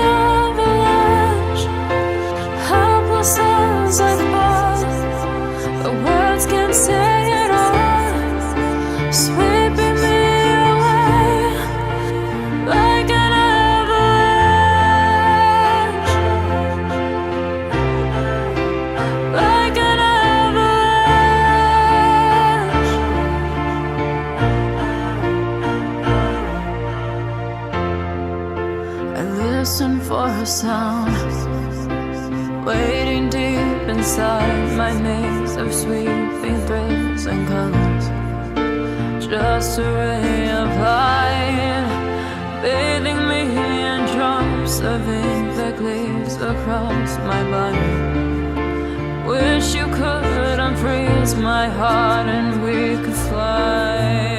listen for a sound, waiting deep inside my maze of sweeping thrills and colors. Just a ray of light, bathing me in drops of ink that glaze across my body. Wish you could unfreeze my heart and we could fly.